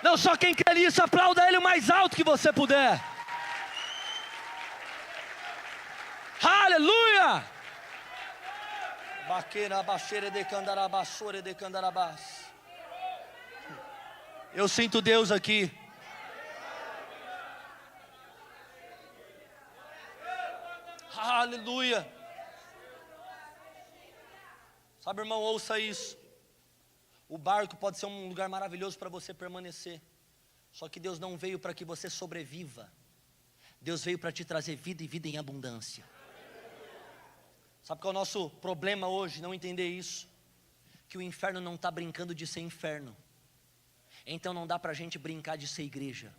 Não, só quem quer isso, aplauda Ele o mais alto que você puder. Aleluia! Eu sinto Deus aqui. Aleluia. Sabe, irmão, ouça isso. O barco pode ser um lugar maravilhoso para você permanecer. Só que Deus não veio para que você sobreviva. Deus veio para te trazer vida e vida em abundância. Sabe qual é o nosso problema hoje? Não entender isso. Que o inferno não está brincando de ser inferno. Então não dá para a gente brincar de ser igreja.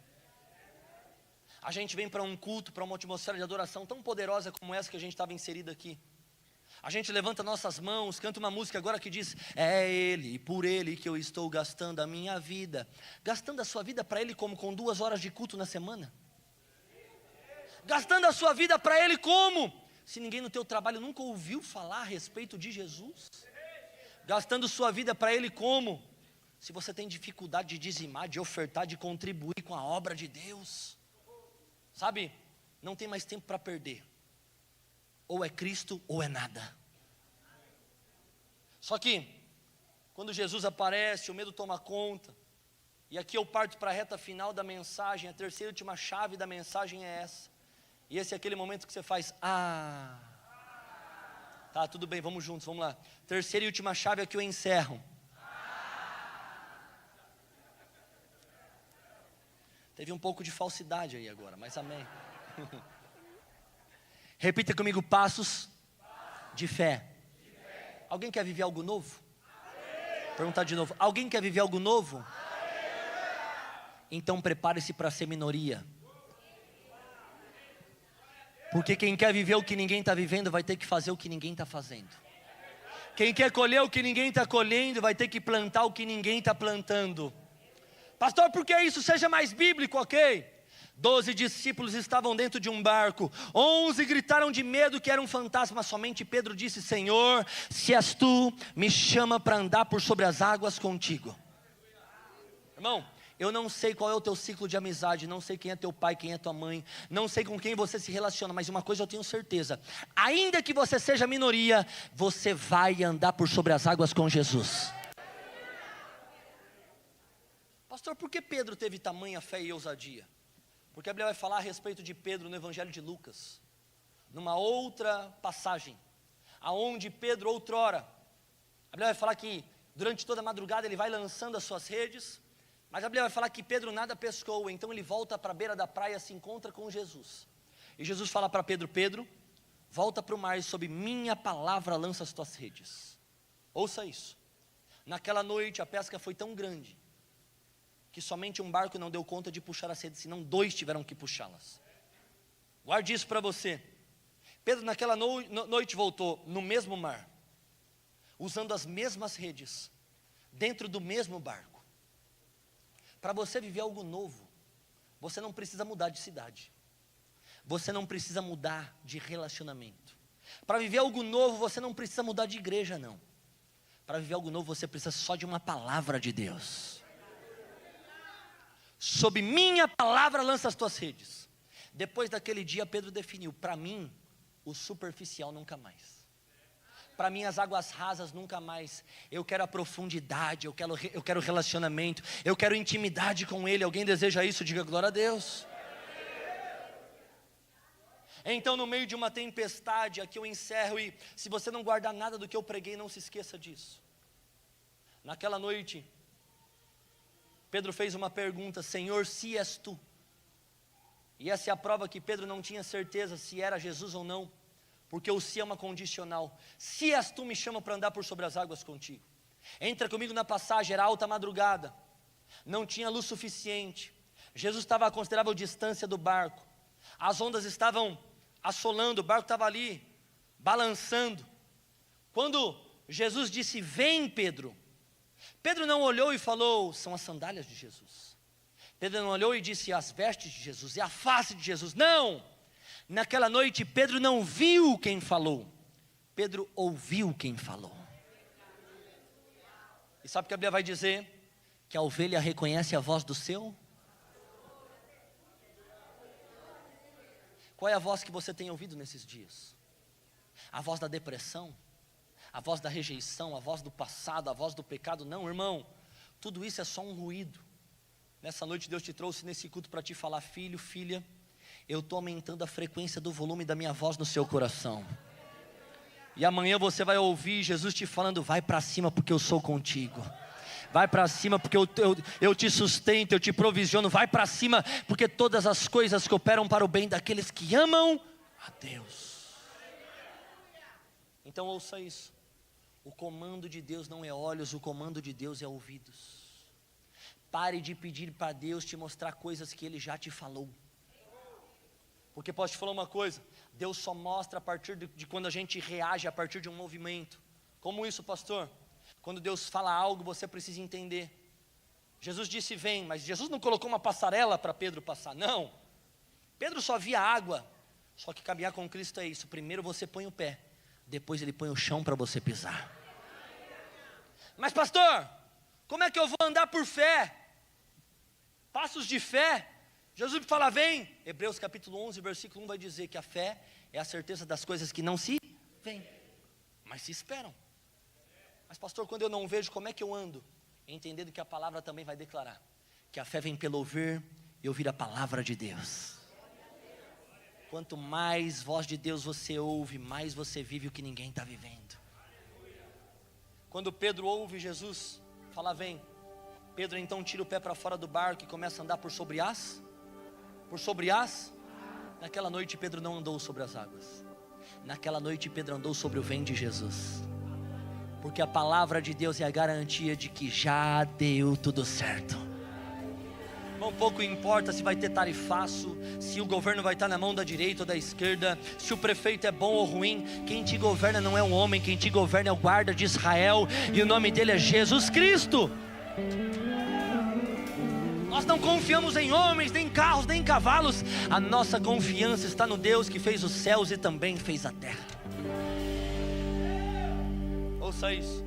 A gente vem para um culto, para uma atmosfera de adoração tão poderosa como essa que a gente estava inserido aqui. A gente levanta nossas mãos, canta uma música agora que diz: é Ele e por Ele que eu estou gastando a minha vida. Gastando a sua vida para Ele como? Com 2 horas de culto na semana? Gastando a sua vida para Ele como? Se ninguém no teu trabalho nunca ouviu falar a respeito de Jesus? Gastando sua vida para Ele como? Se você tem dificuldade de dizimar, de ofertar, de contribuir com a obra de Deus. Sabe, não tem mais tempo para perder. Ou é Cristo ou é nada. Só que, quando Jesus aparece, o medo toma conta. E aqui eu parto para a reta final da mensagem. A terceira e última chave da mensagem é essa. E esse é aquele momento que você faz: ah, tá, tudo bem, vamos juntos, vamos lá. Terceira e última chave é que eu encerro. Teve um pouco de falsidade aí agora, mas amém. Repita comigo: passos de fé. Alguém quer viver algo novo? Perguntar de novo: alguém quer viver algo novo? Então prepare-se para ser minoria. Porque quem quer viver o que ninguém está vivendo vai ter que fazer o que ninguém está fazendo. Quem quer colher o que ninguém está colhendo vai ter que plantar o que ninguém está plantando. Pastor, por que isso? Seja mais bíblico, ok? 12 discípulos estavam dentro de um barco. 11 gritaram de medo que era um fantasma. Somente Pedro disse: Senhor, se és tu, me chama para andar por sobre as águas contigo. Irmão, eu não sei qual é o teu ciclo de amizade, não sei quem é teu pai, quem é tua mãe, não sei com quem você se relaciona, mas uma coisa eu tenho certeza: ainda que você seja minoria, você vai andar por sobre as águas com Jesus. Pastor, por que Pedro teve tamanha fé e ousadia? Porque a Bíblia vai falar a respeito de Pedro no Evangelho de Lucas, numa outra passagem, aonde Pedro outrora, a Bíblia vai falar que durante toda a madrugada ele vai lançando as suas redes, mas a Bíblia vai falar que Pedro nada pescou, então ele volta para a beira da praia, se encontra com Jesus, e Jesus fala para Pedro: Pedro, volta para o mar e sob minha palavra lança as tuas redes. Ouça isso. Naquela noite a pesca foi tão grande, que somente um barco não deu conta de puxar as redes, senão 2 tiveram que puxá-las. Guarde isso para você. Pedro naquela noite voltou no mesmo mar, usando as mesmas redes, dentro do mesmo barco. Para você viver algo novo, você não precisa mudar de cidade, você não precisa mudar de relacionamento. Para viver algo novo, você não precisa mudar de igreja, não. Para viver algo novo, você precisa só de uma palavra de Deus. Sob minha palavra lança as tuas redes. Depois daquele dia Pedro definiu: para mim o superficial nunca mais, para mim as águas rasas nunca mais. Eu quero a profundidade, eu quero relacionamento, eu quero intimidade com Ele. Alguém deseja isso? Diga glória a Deus. Então no meio de uma tempestade, aqui eu encerro, e se você não guardar nada do que eu preguei, não se esqueça disso. Naquela noite Pedro fez uma pergunta: Senhor, se és tu. E essa é a prova que Pedro não tinha certeza se era Jesus ou não, porque o se é uma condicional. Se és tu, me chama para andar por sobre as águas contigo. Entra comigo na passagem, era alta madrugada, não tinha luz suficiente, Jesus estava a considerável distância do barco, as ondas estavam assolando, o barco estava ali, balançando. Quando Jesus disse: vem, Pedro, Pedro não olhou e falou: são as sandálias de Jesus. Pedro não olhou e disse: as vestes de Jesus, é a face de Jesus. Não, naquela noite Pedro não viu quem falou, Pedro ouviu quem falou. E sabe o que a Bíblia vai dizer? Que a ovelha reconhece a voz do seu. Qual é a voz que você tem ouvido nesses dias? A voz da depressão? A voz da rejeição, a voz do passado, a voz do pecado? Não, irmão, tudo isso é só um ruído. Nessa noite Deus te trouxe nesse culto para te falar: filho, filha, eu estou aumentando a frequência do volume da minha voz no seu coração. E amanhã você vai ouvir Jesus te falando: vai para cima porque eu sou contigo. Vai para cima porque eu te sustento, eu te provisiono. Vai para cima porque todas as coisas cooperam para o bem daqueles que amam a Deus. Então ouça isso. O comando de Deus não é olhos, o comando de Deus é ouvidos. Pare de pedir para Deus te mostrar coisas que Ele já te falou. Porque posso te falar uma coisa: Deus só mostra a partir de quando a gente reage a partir de um movimento. Como isso, pastor? Quando Deus fala algo, você precisa entender. Jesus disse: vem, mas Jesus não colocou uma passarela para Pedro passar, não. Pedro só via água. Só que caminhar com Cristo é isso: primeiro você põe o pé, depois Ele põe o chão para você pisar. Mas pastor, como é que eu vou andar por fé? Passos de fé. Jesus fala: vem. Hebreus capítulo 11, versículo 1 vai dizer que a fé é a certeza das coisas que não se veem, mas se esperam. Mas pastor, quando eu não vejo, como é que eu ando? Entendendo que a palavra também vai declarar que a fé vem pelo ouvir e ouvir a palavra de Deus. Quanto mais voz de Deus você ouve, mais você vive o que ninguém está vivendo. Quando Pedro ouve Jesus falar: vem, Pedro então tira o pé para fora do barco e começa a andar por sobre as. Naquela noite Pedro não andou sobre as águas. Naquela noite Pedro andou sobre o vem de Jesus. Porque a palavra de Deus é a garantia de que já deu tudo certo. Não pouco importa se vai ter tarifaço, se o governo vai estar na mão da direita ou da esquerda, se o prefeito é bom ou ruim. Quem te governa não é um homem, quem te governa é o guarda de Israel, e o nome dele é Jesus Cristo. Nós não confiamos em homens, nem em carros, nem em cavalos. A nossa confiança está no Deus que fez os céus e também fez a terra. Ouça isso: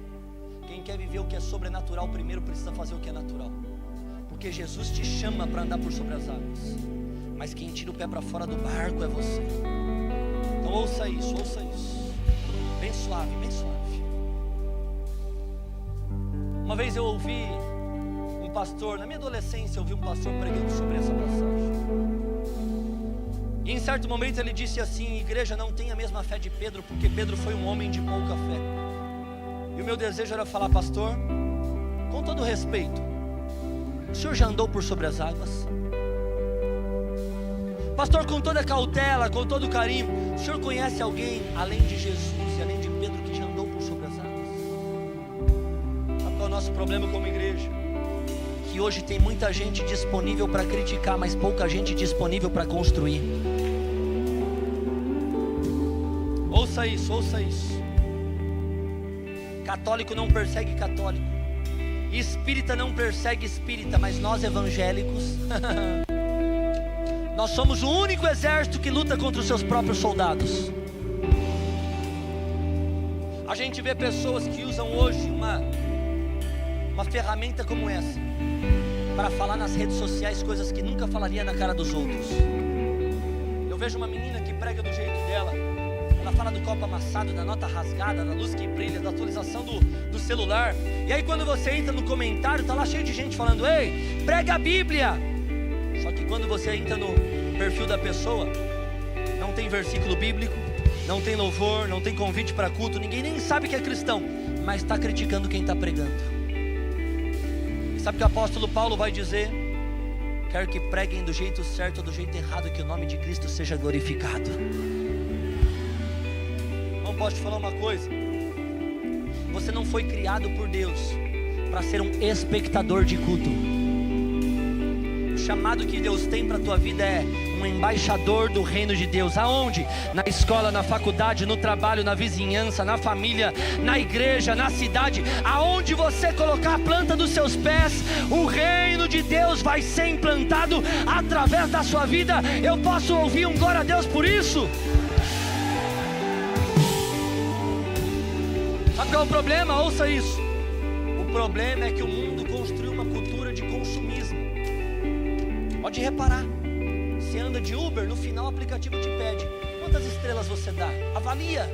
quem quer viver o que é sobrenatural, primeiro precisa fazer o que é natural. Porque Jesus te chama para andar por sobre as águas, mas quem tira o pé para fora do barco é você. Então ouça isso, bem suave, bem suave. Uma vez eu ouvi um pastor, na minha adolescência eu ouvi um pastor pregando sobre essa passagem. E em certo momento ele disse assim: igreja, não tem a mesma fé de Pedro, porque Pedro foi um homem de pouca fé. E o meu desejo era falar: pastor, com todo respeito, o senhor já andou por sobre as águas? Pastor, com toda cautela, com todo carinho, o senhor conhece alguém além de Jesus e além de Pedro que já andou por sobre as águas? Sabe qual é o nosso problema como igreja? Que hoje tem muita gente disponível para criticar, mas pouca gente disponível para construir. Ouça isso. Católico não persegue católico, espírita não persegue espírita, mas nós evangélicos nós somos o único exército que luta contra os seus próprios soldados. A gente vê pessoas que usam hoje uma ferramenta como essa para falar nas redes sociais coisas que nunca falaria na cara dos outros. Eu vejo uma menina que prega do jeito dela. Ela fala do copo amassado, da nota rasgada, da luz que brilha, da atualização do celular. E aí quando você entra no comentário, tá lá cheio de gente falando: ei, prega a Bíblia. Só que quando você entra no perfil da pessoa, não tem versículo bíblico, não tem louvor, não tem convite para culto, ninguém nem sabe que é cristão, mas está criticando quem está pregando. E sabe o que o apóstolo Paulo vai dizer? Quero que preguem do jeito certo ou do jeito errado, que o nome de Cristo seja glorificado. Não posso te falar uma coisa: você não foi criado por Deus para ser um espectador de culto. O chamado que Deus tem para a tua vida é um embaixador do reino de Deus. Aonde? Na escola, na faculdade, no trabalho, na vizinhança, na família, na igreja, na cidade. Aonde você colocar a planta dos seus pés, o reino de Deus vai ser implantado através da sua vida. Eu posso ouvir um glória a Deus por isso? Sabe qual é o problema? Ouça isso. O problema é que o mundo construiu uma cultura de consumismo. Pode reparar, você anda de Uber, no final o aplicativo te pede: quantas estrelas você dá? Avalia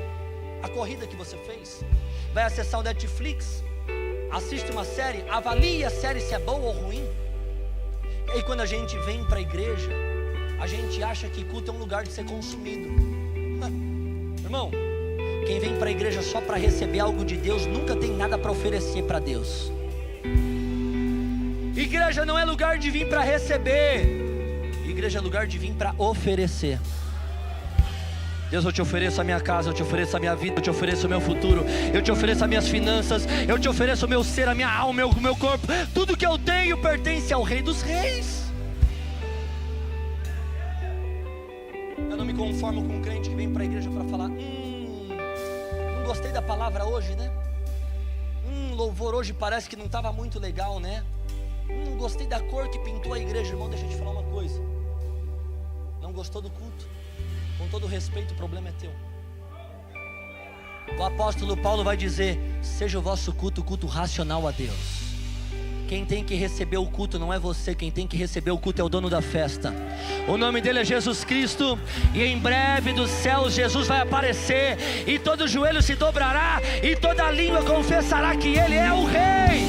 a corrida que você fez. Vai acessar o Netflix, assiste uma série, avalia a série se é boa ou ruim. E aí quando a gente vem para a igreja, A gente acha que culto é um lugar de ser consumido. Irmão, quem vem para a igreja só para receber algo de Deus nunca tem nada para oferecer para Deus. Igreja não é lugar de vir para receber, igreja é lugar de vir para oferecer. Deus, eu te ofereço a minha casa, eu te ofereço a minha vida, eu te ofereço o meu futuro, eu te ofereço as minhas finanças, eu te ofereço o meu ser, a minha alma, o meu corpo. Tudo que eu tenho pertence ao Rei dos Reis. Eu não me conformo com um crente que vem para a igreja para falar: não gostei da palavra hoje, né? Louvor hoje parece que não estava muito legal, né? Não gostei da cor que pintou a igreja. Irmão, deixa eu te falar uma coisa: não gostou do culto? Com todo respeito, o problema é teu. O apóstolo Paulo vai dizer: seja o vosso culto racional a Deus. Quem tem que receber o culto não é você, quem tem que receber o culto é o dono da festa. O nome dele é Jesus Cristo, e em breve dos céus Jesus vai aparecer, e todo joelho se dobrará, e toda língua confessará que Ele é o Rei.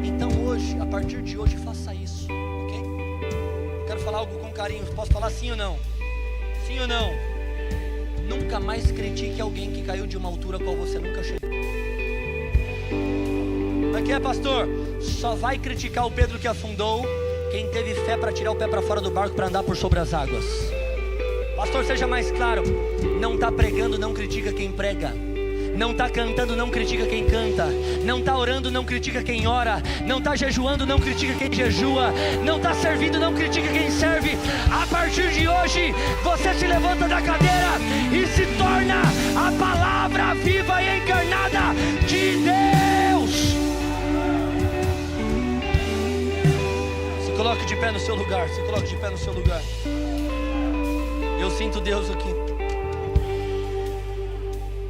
Então hoje, a partir de hoje, faça isso, ok? Quero falar algo com carinho. Posso falar sim ou não? Sim ou não? Nunca mais critique alguém que caiu de uma altura qual você nunca chegou. Mas que é, pastor? Só vai criticar o Pedro que afundou quem teve fé para tirar o pé para fora do barco para andar por sobre as águas. Pastor, seja mais claro. Não está pregando, não critica quem prega. Não está cantando, não critica quem canta. Não está orando, não critica quem ora. Não está jejuando, não critica quem jejua. Não está servindo, não critica quem serve. A partir de hoje, você se levanta da cadeira e se torna a palavra viva e encarnada de Deus. Se coloque de pé no seu lugar. Se coloque de pé no seu lugar. Eu sinto Deus aqui.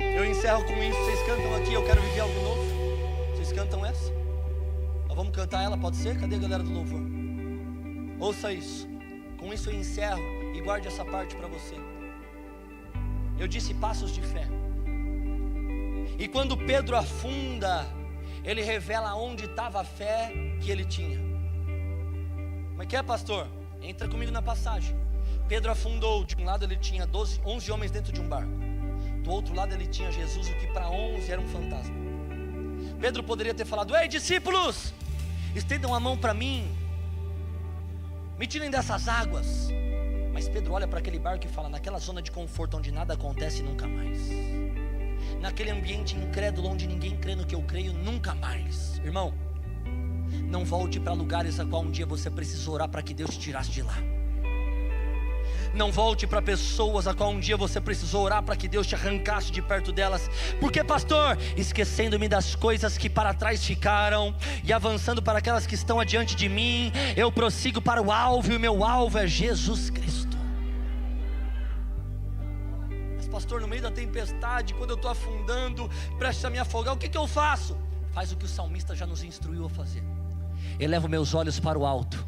Eu encerro com isso. Vocês cantam aqui, eu quero viver algo novo. Vocês cantam essa? Nós vamos cantar ela, pode ser? Cadê a galera do louvor? Ouça isso. Com isso eu encerro e guarde essa parte para você. Eu disse passos de fé. E quando Pedro afunda, ele revela onde estava a fé que ele tinha. Como é que é, pastor? Entra comigo na passagem. Pedro afundou. De um lado ele tinha 11 homens dentro de um barco. Do outro lado ele tinha Jesus, o que para 11 era um fantasma. Pedro poderia ter falado: ei, discípulos, estendam a mão para mim, me tirem dessas águas. Mas Pedro olha para aquele barco e fala: naquela zona de conforto onde nada acontece nunca mais, naquele ambiente incrédulo onde ninguém crê no que eu creio, nunca mais. Irmão, não volte para lugares a qual um dia você precisou orar para que Deus te tirasse de lá. Não volte para pessoas a qual um dia você precisou orar para que Deus te arrancasse de perto delas. Porque, pastor, esquecendo-me das coisas que para trás ficaram e avançando para aquelas que estão adiante de mim, eu prossigo para o alvo, e o meu alvo é Jesus Cristo. Mas, pastor, no meio da tempestade, quando eu estou afundando, prestes a me afogar, o que eu faço? Faz o que o salmista já nos instruiu a fazer. Elevo meus olhos para o alto.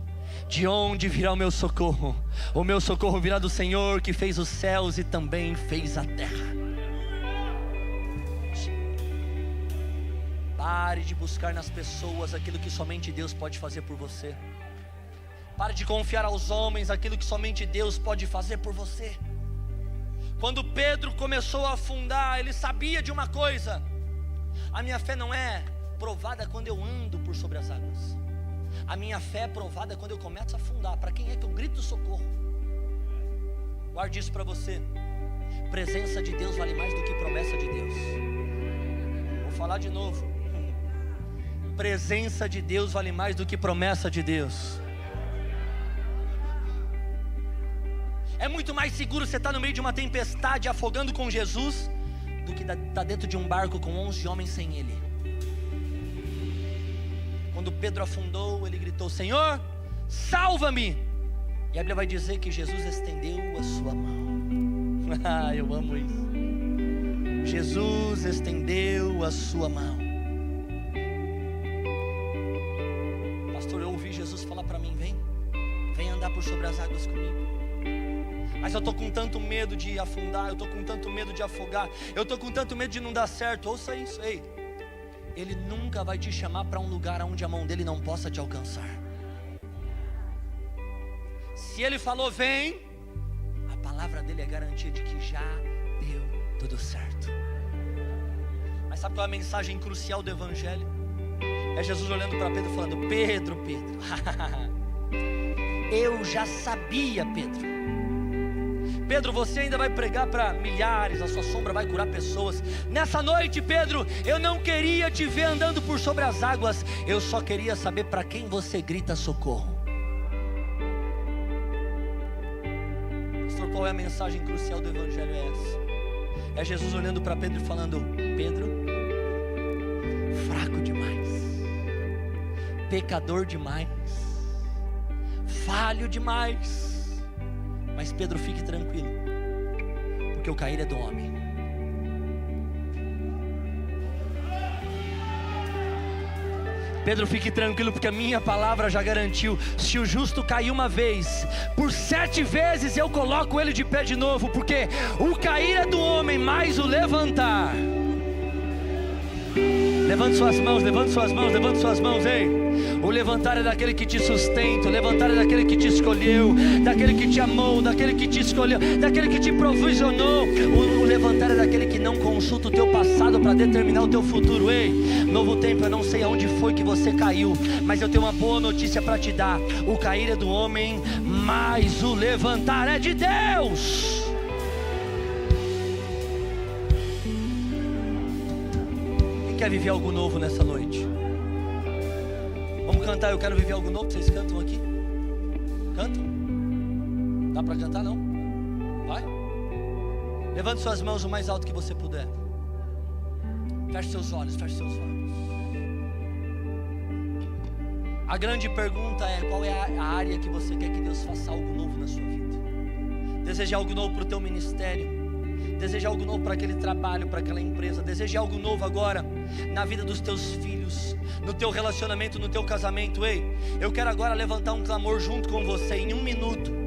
De onde virá o meu socorro? O meu socorro virá do Senhor, que fez os céus e também fez a terra. Pare de buscar nas pessoas aquilo que somente Deus pode fazer por você. Pare de confiar aos homens aquilo que somente Deus pode fazer por você. Quando Pedro começou a afundar, ele sabia de uma coisa: a minha fé não é provada quando eu ando por sobre as águas. A minha fé é provada quando eu começo a afundar. Para quem é que eu grito socorro? Guarde isso para você. Presença de Deus vale mais do que promessa de Deus. Vou falar de novo. Presença de Deus vale mais do que promessa de Deus. É muito mais seguro você estar no meio de uma tempestade afogando com Jesus do que estar dentro de um barco com 11 homens sem Ele. Quando Pedro afundou, ele gritou: Senhor, salva-me! E a Bíblia vai dizer que Jesus estendeu a sua mão. Ah, eu amo isso. Jesus estendeu a sua mão. Pastor, eu ouvi Jesus falar para mim: vem andar por sobre as águas comigo. Mas eu estou com tanto medo de afundar, eu estou com tanto medo de afogar, eu estou com tanto medo de não dar certo. Ouça isso, ei. Ele nunca vai te chamar para um lugar onde a mão dele não possa te alcançar. Se ele falou vem, a palavra dele é garantia de que já deu tudo certo. Mas sabe qual é a mensagem crucial do evangelho? É Jesus olhando para Pedro falando: Pedro, eu já sabia, Pedro, você ainda vai pregar para milhares, a sua sombra vai curar pessoas. Nessa noite, Pedro, eu não queria te ver andando por sobre as águas, eu só queria saber para quem você grita socorro. Pastor, qual é a mensagem crucial do evangelho? É essa. É Jesus olhando para Pedro e falando: Pedro, fraco demais, pecador demais, falho demais. Mas Pedro, fique tranquilo, porque o cair é do homem. Pedro, fique tranquilo, porque a minha palavra já garantiu. Se o justo cair uma vez, por 7 vezes eu coloco ele de pé de novo, porque o cair é do homem, mas o levantar. Levante suas mãos, levante suas mãos, levante suas mãos, ei. O levantar é daquele que te sustenta, o levantar é daquele que te escolheu, daquele que te amou, daquele que te escolheu, daquele que te provisionou. O levantar é daquele que não consulta o teu passado para determinar o teu futuro. Ei, novo tempo, eu não sei aonde foi que você caiu, mas eu tenho uma boa notícia para te dar. O cair é do homem, mas o levantar é de Deus. Quer viver algo novo nessa noite? Vamos cantar, eu quero viver algo novo. Vocês cantam aqui? Cantam? Dá para cantar não? Vai? Levante suas mãos o mais alto que você puder. Feche seus olhos, feche seus olhos. A grande pergunta é: qual é a área que você quer que Deus faça algo novo na sua vida? Deseja algo novo para o teu ministério? Deseja algo novo para aquele trabalho, para aquela empresa? Deseja algo novo agora na vida dos teus filhos, no teu relacionamento, no teu casamento? Ei, eu quero agora levantar um clamor junto com você em 1 minuto.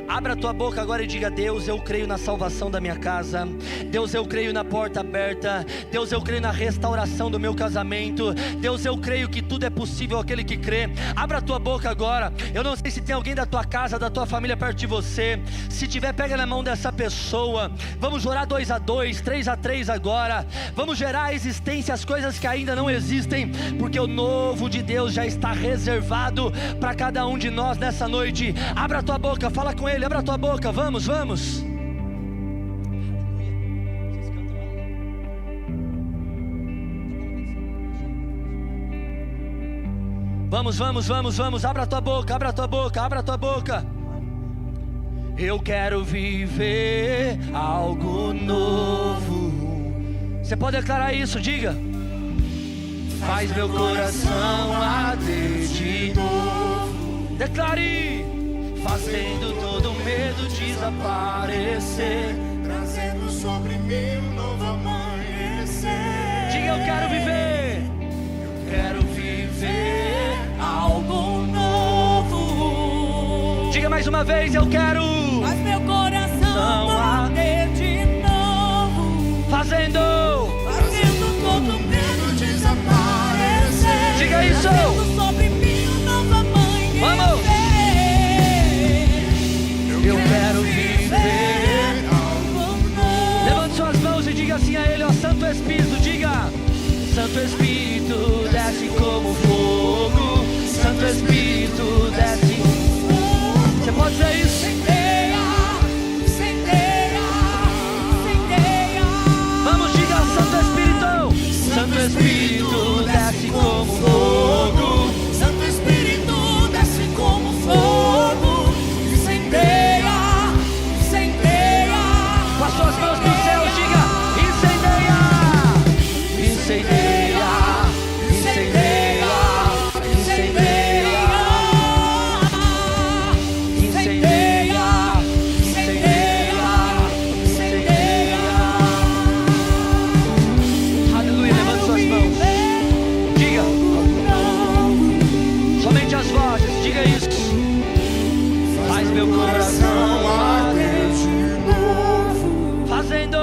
Abra a tua boca agora e diga: Deus, eu creio na salvação da minha casa. Deus, eu creio na porta aberta. Deus, eu creio na restauração do meu casamento. Deus, eu creio que tudo é possível aquele que crê. Abra a tua boca agora. Eu não sei se tem alguém da tua casa, da tua família perto de você. Se tiver, pega na mão dessa pessoa. Vamos orar 2 a 2, 3 a 3 agora. Vamos gerar a existência, as coisas que ainda não existem, porque o novo de Deus já está reservado para cada um de nós nessa noite. Abra a tua boca, fala com Ele, abra a tua boca, vamos, vamos. Vamos, vamos, vamos, vamos, abra a tua boca, abra a tua boca, abra a tua boca. Eu quero viver algo novo. Você pode declarar isso, diga: faz meu coração arder de novo. Declare: fazendo todo medo desaparecer, trazendo sobre mim um novo amanhecer. Diga: eu quero viver. Eu quero viver algo novo. Diga mais uma vez: eu quero. Faz meu coração arder de novo. Fazendo todo medo desaparecer. Diga isso. Trazendo sobre mim um novo amanhecer. Vamos. Eu quero viver algo novo. Levante suas mãos e diga assim a Ele: ó Santo Espírito, diga: Santo Espírito, desce como fogo. Santo Espírito, desce. Você pode dizer isso? Incendeia, incendeia, incendeia. Vamos, diga: Santo Espírito. Santo Espírito, desce como fogo. Santo Espírito, desce como fogo. Incendeia, incendeia. Com as suas mãos no céu, diga: incendeia, incendeia, incendeia, incendeia, incendeia, incendeia, incendeia. Aleluia, levante suas mãos. Diga, somente as vozes, diga isso. Faz meu coração arder de novo. Fazendo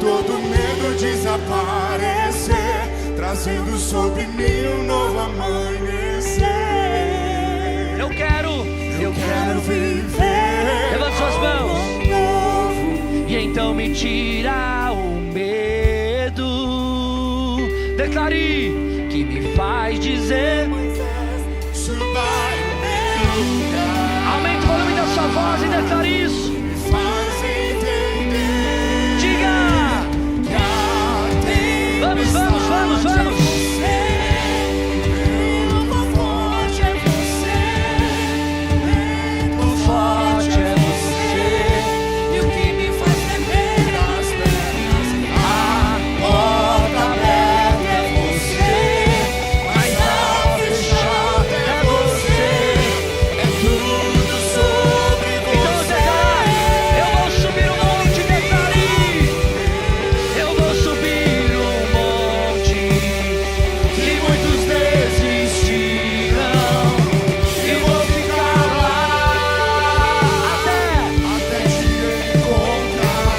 todo medo desaparecer, trazendo sobre mim um novo amanhecer. Eu quero viver. Levante suas mãos. E então me tira o medo. Declare que me faz dizer: Suba em meu lugar. aumente o volume da sua voz e declare isso. Me faz entender. Diga. Vamos, vamos, vamos, vamos. Forte é você. E o que me faz tremer as pernas. A porta aberta é você, mas a fechada é você. É tudo sobre você. Então declare: eu vou subir um monte, declare. Eu vou subir um monte que muitos desistirão. E vou ficar lá Até te encontrar.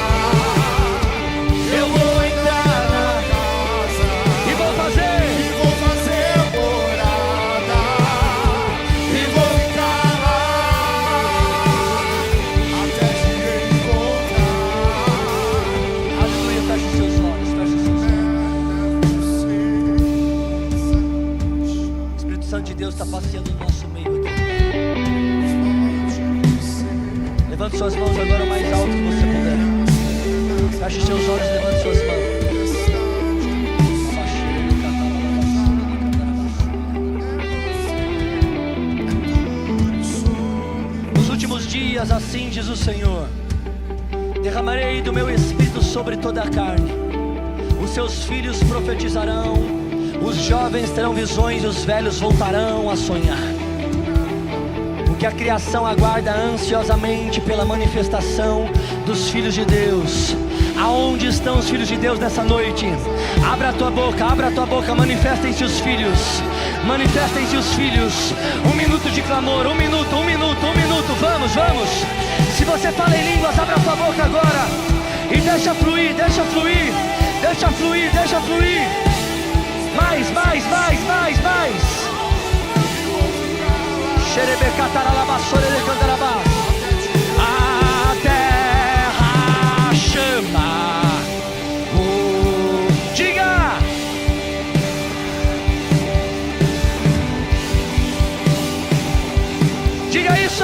eu vou entrar Casa. e vou fazer. E vou fazer morada. E vou ficar lá. Até te encontrar. Aleluia, feche seus olhos, feche seus olhos. O Espírito Santo de Deus está passeando no nosso meio aqui. Levante suas mãos agora o mais alto que você puder. Feche seus olhos, levante suas mãos. Nos últimos dias, assim diz o Senhor, derramarei do meu espírito sobre toda a carne. Os seus filhos profetizarão, os jovens terão visões e os velhos voltarão a sonhar. Porque a criação aguarda ansiosamente pela manifestação dos filhos de Deus. Aonde estão os filhos de Deus nessa noite? Abra a tua boca, manifestem-se os filhos. Manifestem-se os filhos. Um minuto de clamor, um minuto. Vamos, vamos. Se você fala em línguas, abra a tua boca agora. E deixa fluir. Mais. A terra chama. Diga. Diga isso.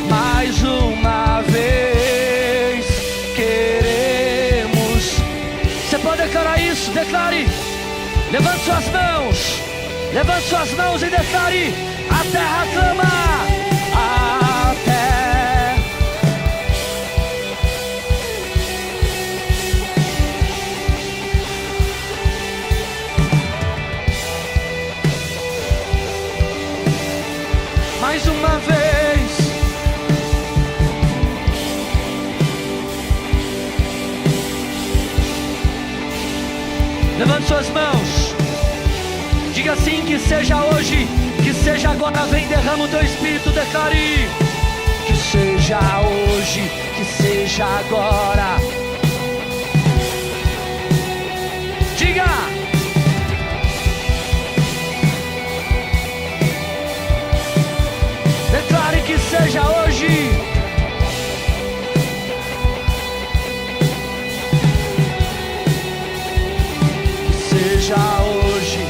Mais uma vez queremos. Você pode declarar isso, declare. Levante suas mãos e declare: a terra clama, a terra. Mais uma vez. Levante suas mãos. Diga assim: que seja hoje, que seja agora. Vem, derrama o teu espírito, declare. Que seja hoje, que seja agora. Diga. Declare que seja hoje. Que seja hoje.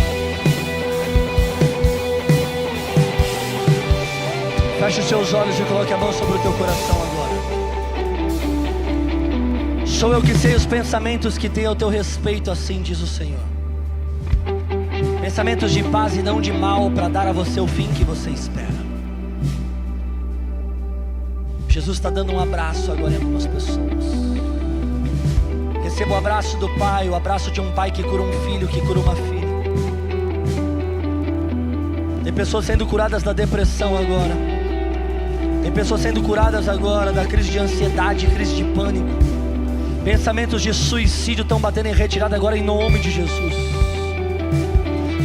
Feche os seus olhos e coloque a mão sobre o teu coração agora. Sou eu que sei os pensamentos que tenho ao teu respeito, assim diz o Senhor. Pensamentos de paz e não de mal, para dar a você o fim que você espera. Jesus está dando um abraço agora em algumas pessoas. Receba o abraço do Pai, o abraço de um pai que cura um filho, que cura uma filha. Tem pessoas sendo curadas da depressão agora. Tem pessoas sendo curadas agora da crise de ansiedade, crise de pânico. Pensamentos de suicídio estão batendo em retirada agora em nome de Jesus.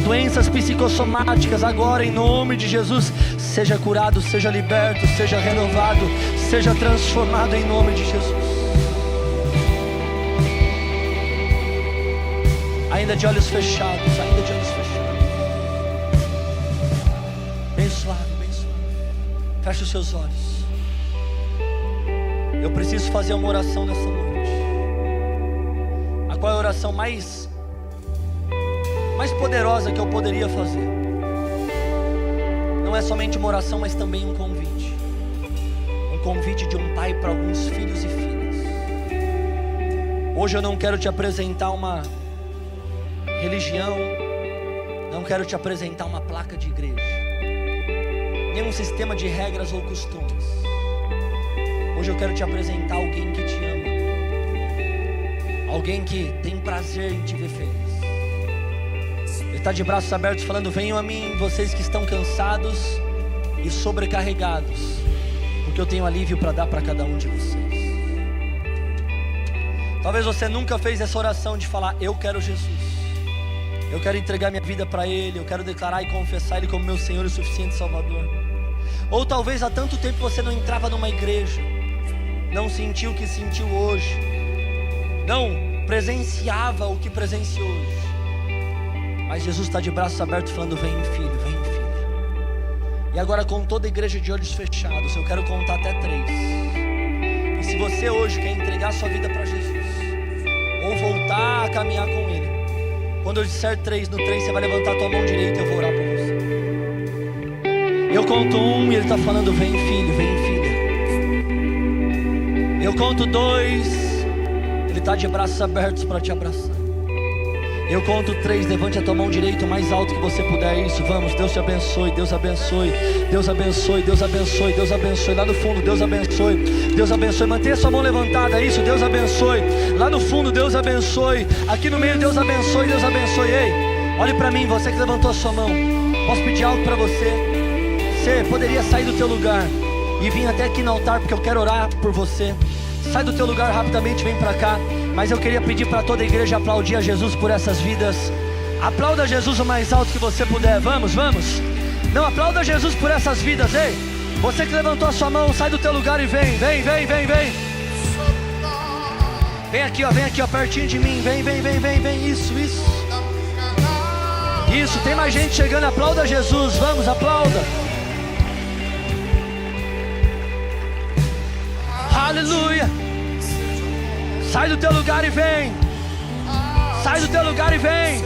Doenças psicossomáticas agora em nome de Jesus. Seja curado, seja liberto, seja renovado, seja transformado em nome de Jesus. Ainda de olhos fechados, ainda de olhos fechados. Bem suave, bem suave. Feche os seus olhos. Eu preciso fazer uma oração nessa noite. A qual é a oração mais poderosa que eu poderia fazer? Não é somente uma oração, mas também um convite. Um convite de um pai para alguns filhos e filhas. Hoje eu não quero te apresentar uma religião, não quero te apresentar uma placa de igreja, nenhum sistema de regras ou costumes. Hoje eu quero te apresentar alguém que te ama, alguém que tem prazer em te ver feliz. Ele está de braços abertos falando: venham a mim, vocês que estão cansados e sobrecarregados, porque eu tenho alívio para dar para cada um de vocês. Talvez você nunca fez essa oração de falar: eu quero Jesus, eu quero entregar minha vida para Ele, eu quero declarar e confessar Ele como meu Senhor e suficiente Salvador. Ou talvez há tanto tempo você não entrava numa igreja, não sentiu o que sentiu hoje, não presenciava o que presenciou hoje, mas Jesus está de braços abertos falando: vem filho, vem filha. E agora, com toda a igreja de olhos fechados, eu quero contar até 3. E se você hoje quer entregar sua vida para Jesus, ou voltar a caminhar com Ele, quando eu disser 3, no 3 você vai levantar a tua mão direita e eu vou orar por você. Eu conto 1 e Ele está falando: vem filho, vem filha. Eu conto 2, Ele está de braços abertos para te abraçar. Eu conto 3, levante a tua mão direita o mais alto que você puder. Isso, vamos. Deus te abençoe, Deus abençoe, Deus abençoe, Deus abençoe, Deus abençoe. Lá no fundo, Deus abençoe, Deus abençoe. Mantenha sua mão levantada, isso, Deus abençoe. Lá no fundo, Deus abençoe. Aqui no meio, Deus abençoe, Deus abençoe. Ei, olhe para mim, você que levantou a sua mão. Posso pedir algo para você? Você poderia sair do teu lugar e vir até aqui no altar, porque eu quero orar por você. Sai do teu lugar rapidamente, vem para cá. Mas eu queria pedir para toda a igreja aplaudir a Jesus por essas vidas. Aplauda Jesus o mais alto que você puder. Vamos, vamos. Não, aplauda Jesus por essas vidas. Ei, você que levantou a sua mão, sai do teu lugar e vem, vem, vem, vem, vem. Vem aqui, ó, pertinho de mim. Vem, vem, vem, vem, vem. Isso, isso. Isso, tem mais gente chegando. Aplauda Jesus, vamos, aplauda. Aleluia. Sai do teu lugar e vem. Sai do teu lugar e vem.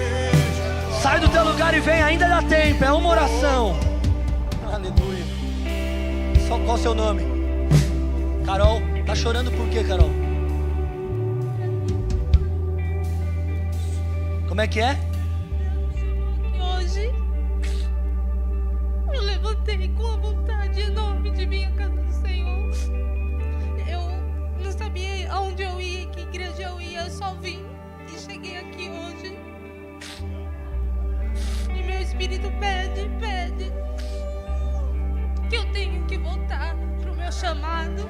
Sai do teu lugar e vem. Ainda dá tempo, é uma oração. Aleluia. Qual o seu nome? Carol. Tá chorando por quê, Carol? Como é que é? Hoje eu levantei com a vontade enorme de vir à casa do Senhor. Eu não sabia aonde eu ia, que igreja eu ia, eu só vim e cheguei aqui hoje. E meu espírito pede que eu tenho que voltar pro meu chamado.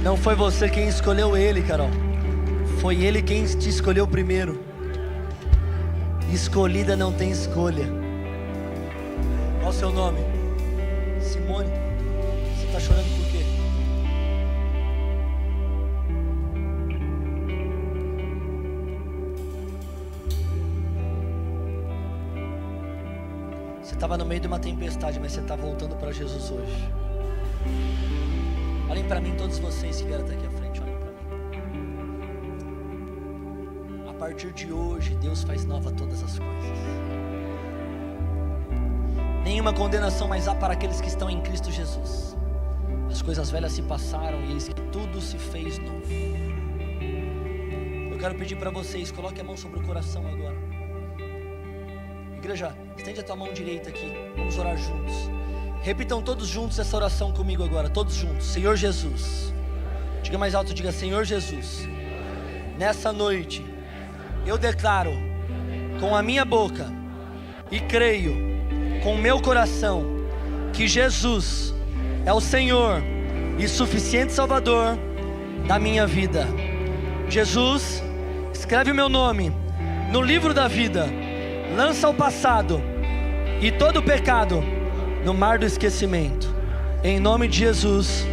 Não foi você quem escolheu ele, Carol. Foi ele quem te escolheu primeiro. Escolhida não tem escolha. Qual o seu nome? Simone. Você está chorando por quê? Você estava no meio de uma tempestade, mas você está voltando para Jesus hoje. Olhem para mim, todos vocês que vieram até aqui à frente, olhem para mim. A partir de hoje, Deus faz nova todas as coisas. Nenhuma condenação mais há para aqueles que estão em Cristo Jesus. As coisas velhas se passaram e eis que tudo se fez novo. Eu quero pedir para vocês, coloque a mão sobre o coração agora. Igreja, estende a tua mão direita aqui, vamos orar juntos. Repitam todos juntos essa oração comigo agora, todos juntos. Senhor Jesus, diga mais alto, diga: Senhor Jesus, nessa noite eu declaro com a minha boca e creio com o meu coração que Jesus é o Senhor e suficiente Salvador da minha vida. Jesus, escreve o meu nome no livro da vida, lança o passado e todo pecado no mar do esquecimento. Em nome de Jesus,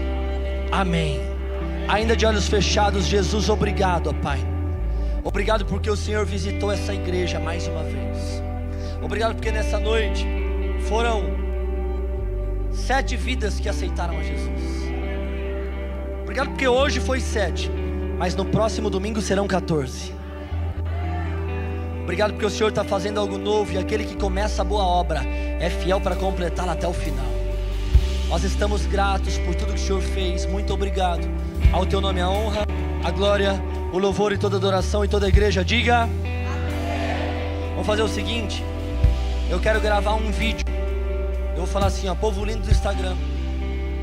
amém. Ainda de olhos fechados, Jesus, obrigado, ó Pai. Obrigado porque o Senhor visitou essa igreja mais uma vez. Obrigado porque nessa noite foram 7 vidas que aceitaram a Jesus. Obrigado porque hoje foi 7, mas no próximo domingo serão 14. Obrigado porque o Senhor está fazendo algo novo, e aquele que começa a boa obra é fiel para completá-la até o final. Nós estamos gratos por tudo que o Senhor fez. Muito obrigado. Ao teu nome a honra, a glória, o louvor e toda adoração. E toda a igreja diga amém. Vamos fazer o seguinte, eu quero gravar um vídeo. Eu vou falar assim, ó, povo lindo do Instagram,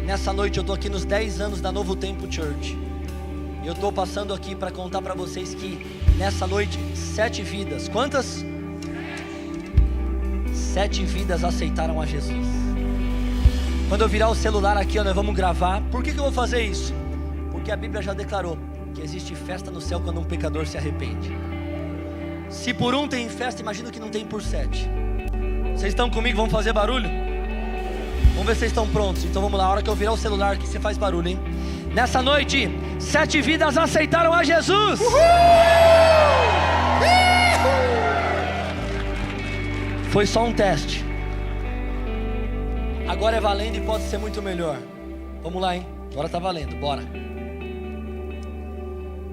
nessa noite eu estou aqui nos 10 anos da Novo Tempo Church. Eu estou passando aqui para contar para vocês que nessa noite 7 vidas, quantas? 7 vidas aceitaram a Jesus. Quando eu virar o celular aqui, ó, nós vamos gravar. Por que eu vou fazer isso? Porque a Bíblia já declarou que existe festa no céu quando um pecador se arrepende. Se por um tem festa, imagina que não tem por 7. Vocês estão comigo? Vamos fazer barulho? Vamos ver se vocês estão prontos. Então vamos lá, a hora que eu virar o celular aqui, você faz barulho, hein? Nessa noite, 7 vidas aceitaram a Jesus. Foi só um teste. Agora é valendo e pode ser muito melhor. Vamos lá, hein? Agora tá valendo, bora.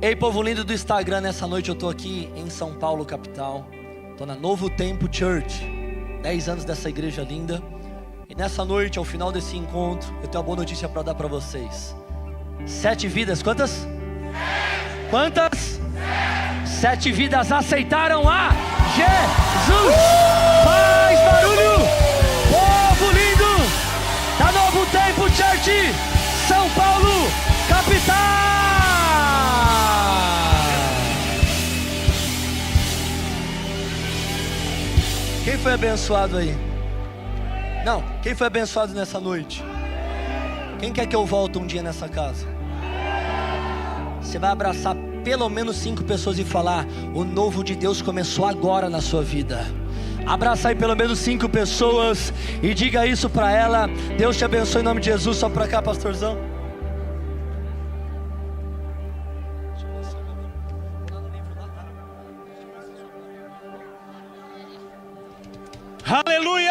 Ei, povo lindo do Instagram, nessa noite eu tô aqui em São Paulo, capital. Tô na Novo Tempo Church. 10 anos dessa igreja linda. E nessa noite, ao final desse encontro, eu tenho uma boa notícia para dar para vocês. 7 vidas, quantas? 7. Quantas? 7 vidas aceitaram a Jesus. Faz barulho, povo lindo da Novo Tempo Church, São Paulo, capital. Quem foi abençoado aí? Não, quem foi abençoado nessa noite? Quem quer que eu volte um dia nessa casa? Você vai abraçar pelo menos 5 pessoas e falar: o novo de Deus começou agora na sua vida. Abraça aí pelo menos 5 pessoas e diga isso para ela. Deus te abençoe em nome de Jesus. Só para cá, pastorzão. Aleluia!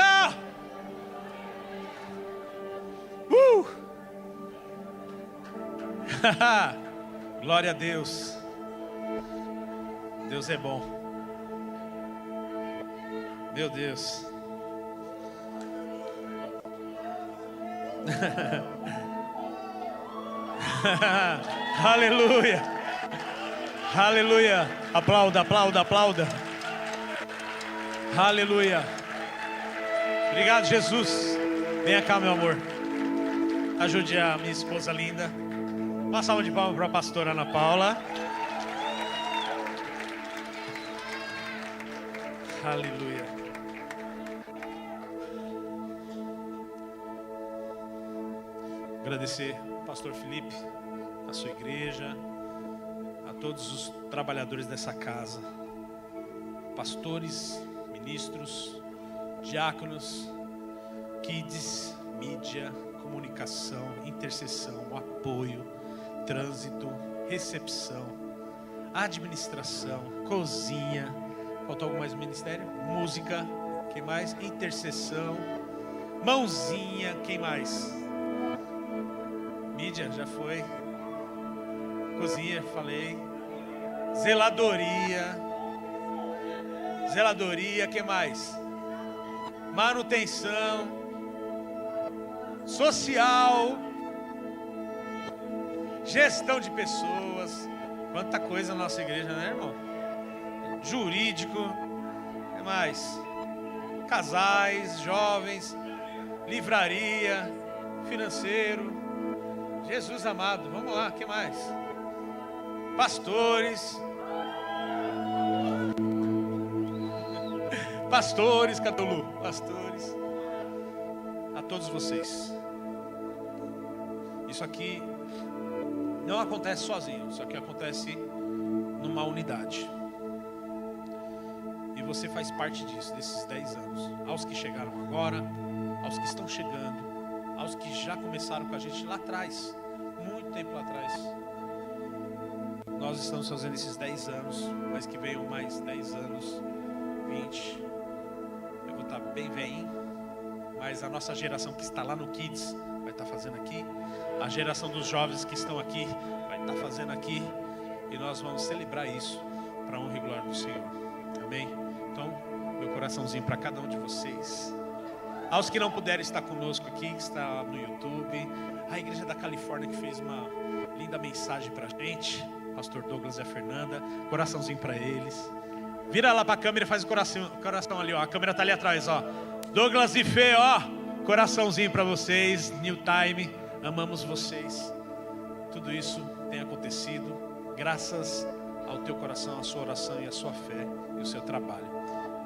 Glória a Deus. Deus é bom. Meu Deus. Aleluia. Aleluia. Aplauda, aplauda, aplauda. Aleluia. Obrigado, Jesus. Vem cá, meu amor. Ajude a minha esposa linda. Uma salva de palmas para a pastora Ana Paula. Aleluia. Agradecer ao pastor Felipe, a sua igreja, a todos os trabalhadores dessa casa, pastores, ministros, diáconos, kids, mídia, comunicação, intercessão, apoio, trânsito, recepção, administração, cozinha, faltou algum mais ministério? Música, quem mais? Intercessão, mãozinha, quem mais? Mídia, já foi. Cozinha, falei. Zeladoria, quem mais? Manutenção, social, gestão de pessoas. Quanta coisa na nossa igreja, né, irmão? Jurídico, o que mais? Casais, jovens, livraria, financeiro. Jesus amado, vamos lá, o que mais? Pastores, cadê o Lu? Pastores, a todos vocês. Isso aqui não acontece sozinho, isso aqui acontece numa unidade. E você faz parte disso, desses 10 anos. Aos que chegaram agora, aos que estão chegando, aos que já começaram com a gente lá atrás, muito tempo lá atrás. Nós estamos fazendo esses 10 anos, mas que venham mais 10 anos, 20. Eu vou estar bem velhinho, mas a nossa geração que está lá no Kids vai estar fazendo aqui. A geração dos jovens que estão aqui vai estar fazendo aqui. E nós vamos celebrar isso para a honra e glória do Senhor. Amém? Então, meu coraçãozinho para cada um de vocês. Aos que não puderem estar conosco aqui, que está no YouTube, a Igreja da Califórnia que fez uma linda mensagem para a gente, Pastor Douglas e a Fernanda, coraçãozinho para eles. Vira lá para a câmera e faz o coração ali, ó. A câmera está ali atrás, ó. Douglas e Fê, ó, coraçãozinho para vocês. New Time, amamos vocês. Tudo isso tem acontecido graças ao teu coração, a sua oração e a sua fé e o seu trabalho.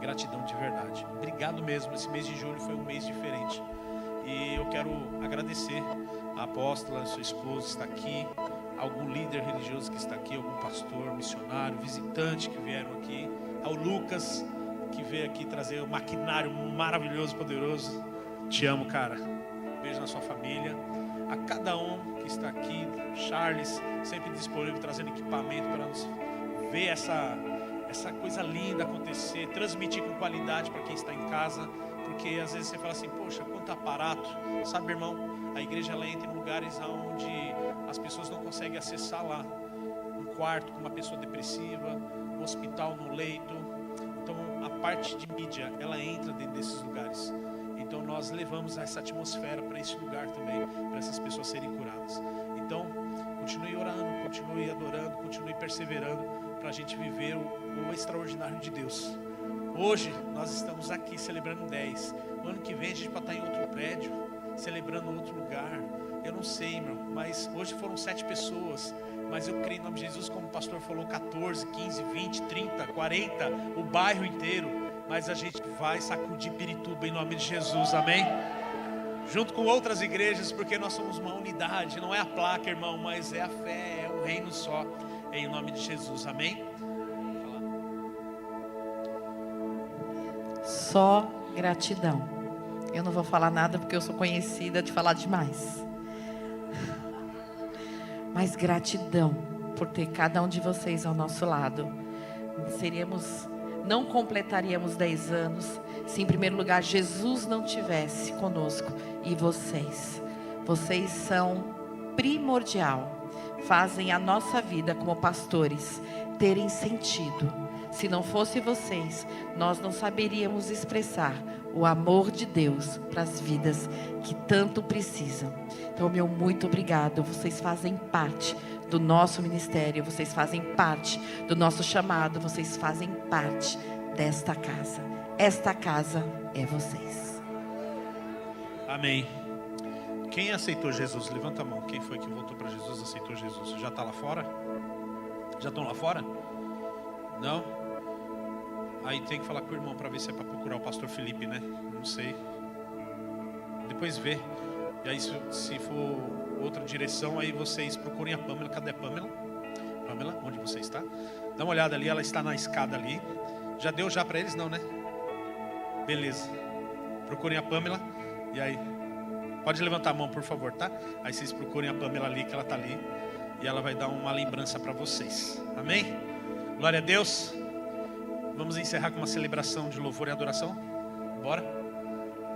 Gratidão de verdade. Obrigado mesmo. Esse mês de julho foi um mês diferente. E eu quero agradecer a apóstola, a sua esposa está aqui, algum líder religioso que está aqui, algum pastor, missionário, visitante que vieram aqui, ao Lucas que veio aqui trazer um maquinário maravilhoso, poderoso. Te amo, cara. Beijo na sua família. A cada um que está aqui, Charles, sempre disponível, trazendo equipamento para nos ver essa coisa linda acontecer, transmitir com qualidade para quem está em casa, porque às vezes você fala assim, poxa, quanto aparato, sabe, irmão, a igreja ela entra em lugares onde as pessoas não conseguem acessar lá, um quarto com uma pessoa depressiva, um hospital no leito, então a parte de mídia, ela entra dentro desses lugares, então nós levamos essa atmosfera para esse lugar também, para essas pessoas serem curadas. Então, continue orando, continue adorando, continue perseverando para a gente viver o extraordinário de Deus. Hoje nós estamos aqui celebrando 10. No ano que vem a gente pode estar em outro prédio, celebrando em outro lugar. Eu não sei, irmão, mas hoje foram 7 pessoas. Mas eu creio em nome de Jesus, como o pastor falou, 14, 15, 20, 30, 40, o bairro inteiro. Mas a gente vai sacudir Pirituba em nome de Jesus, amém? Junto com outras igrejas, porque nós somos uma unidade. Não é a placa, irmão, mas é a fé, é um reino só. Em nome de Jesus, amém? Só gratidão. Eu não vou falar nada porque eu sou conhecida de falar demais. Mas gratidão por ter cada um de vocês ao nosso lado. Não completaríamos 10 anos se em primeiro lugar Jesus não tivesse conosco. E vocês são primordial. Fazem a nossa vida como pastores terem sentido. Se não fosse vocês, nós não saberíamos expressar o amor de Deus para as vidas que tanto precisam. Então, meu muito obrigado. Vocês fazem parte do nosso ministério, vocês fazem parte do nosso chamado, vocês fazem parte desta casa. Esta casa é vocês. Amém. Quem aceitou Jesus? Levanta a mão. Quem foi que voltou para Jesus, aceitou Jesus? Já está lá fora? Já estão lá fora? Não? Aí tem que falar com o irmão para ver se é para procurar o pastor Felipe, né? Não sei. Depois vê. E aí se for outra direção, aí vocês procurem a Pamela. Cadê a Pamela? Pamela, onde você está? Dá uma olhada ali, ela está na escada ali. Já deu já para eles? Não, né? Beleza. Procurem a Pamela. E aí? Pode levantar a mão, por favor, tá? Aí vocês procurem a Pamela ali, que ela está ali. E ela vai dar uma lembrança para vocês. Amém? Glória a Deus. Vamos encerrar com uma celebração de louvor e adoração. Bora?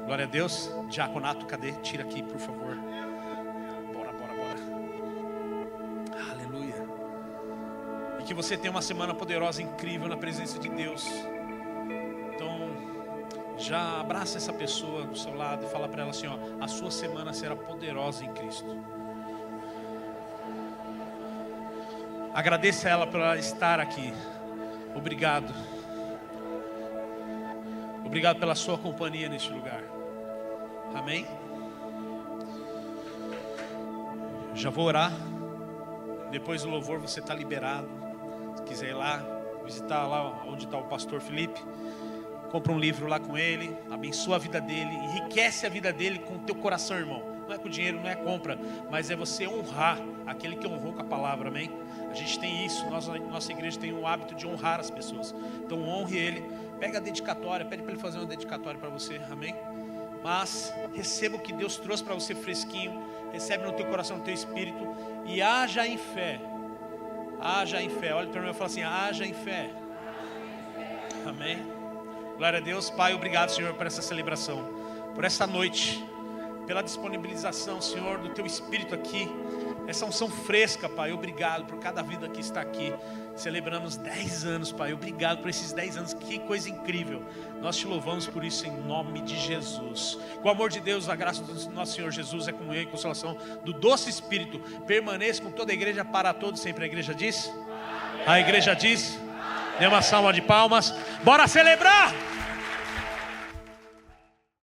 Glória a Deus. Diaconato, cadê? Tira aqui, por favor. Bora. Aleluia. E que você tenha uma semana poderosa, incrível na presença de Deus. Então, já abraça essa pessoa do seu lado e fala para ela assim, ó, a sua semana será poderosa em Cristo. Agradeça a ela por estar aqui. Obrigado. Obrigado pela sua companhia neste lugar. Amém? Já vou orar. Depois do louvor você está liberado. Se quiser ir lá, visitar lá onde está o pastor Felipe, compra um livro lá com ele, abençoa a vida dele, enriquece a vida dele com o teu coração, irmão. Não é com dinheiro, não é compra, mas é você honrar aquele que honrou com a palavra, amém? A gente tem isso, nossa igreja tem o hábito de honrar as pessoas. Então honre ele, pega a dedicatória, pede para ele fazer uma dedicatória para você, amém? Mas receba o que Deus trouxe para você fresquinho, recebe no teu coração, no teu espírito, e haja em fé. Haja em fé. Olha para mim e fala assim: haja em fé. Amém. Glória a Deus. Pai, obrigado, Senhor, por essa celebração, por essa noite, pela disponibilização, Senhor, do teu espírito aqui, essa unção fresca, Pai. Obrigado por cada vida que está aqui. Celebramos 10 anos, Pai. Obrigado por esses 10 anos. Que coisa incrível. Nós te louvamos por isso em nome de Jesus. Com o amor de Deus, a graça do nosso Senhor Jesus, a comunhão e consolação do doce Espírito permaneça com toda a igreja para todos sempre. A igreja diz? A igreja diz? Dê uma salva de palmas. Bora celebrar!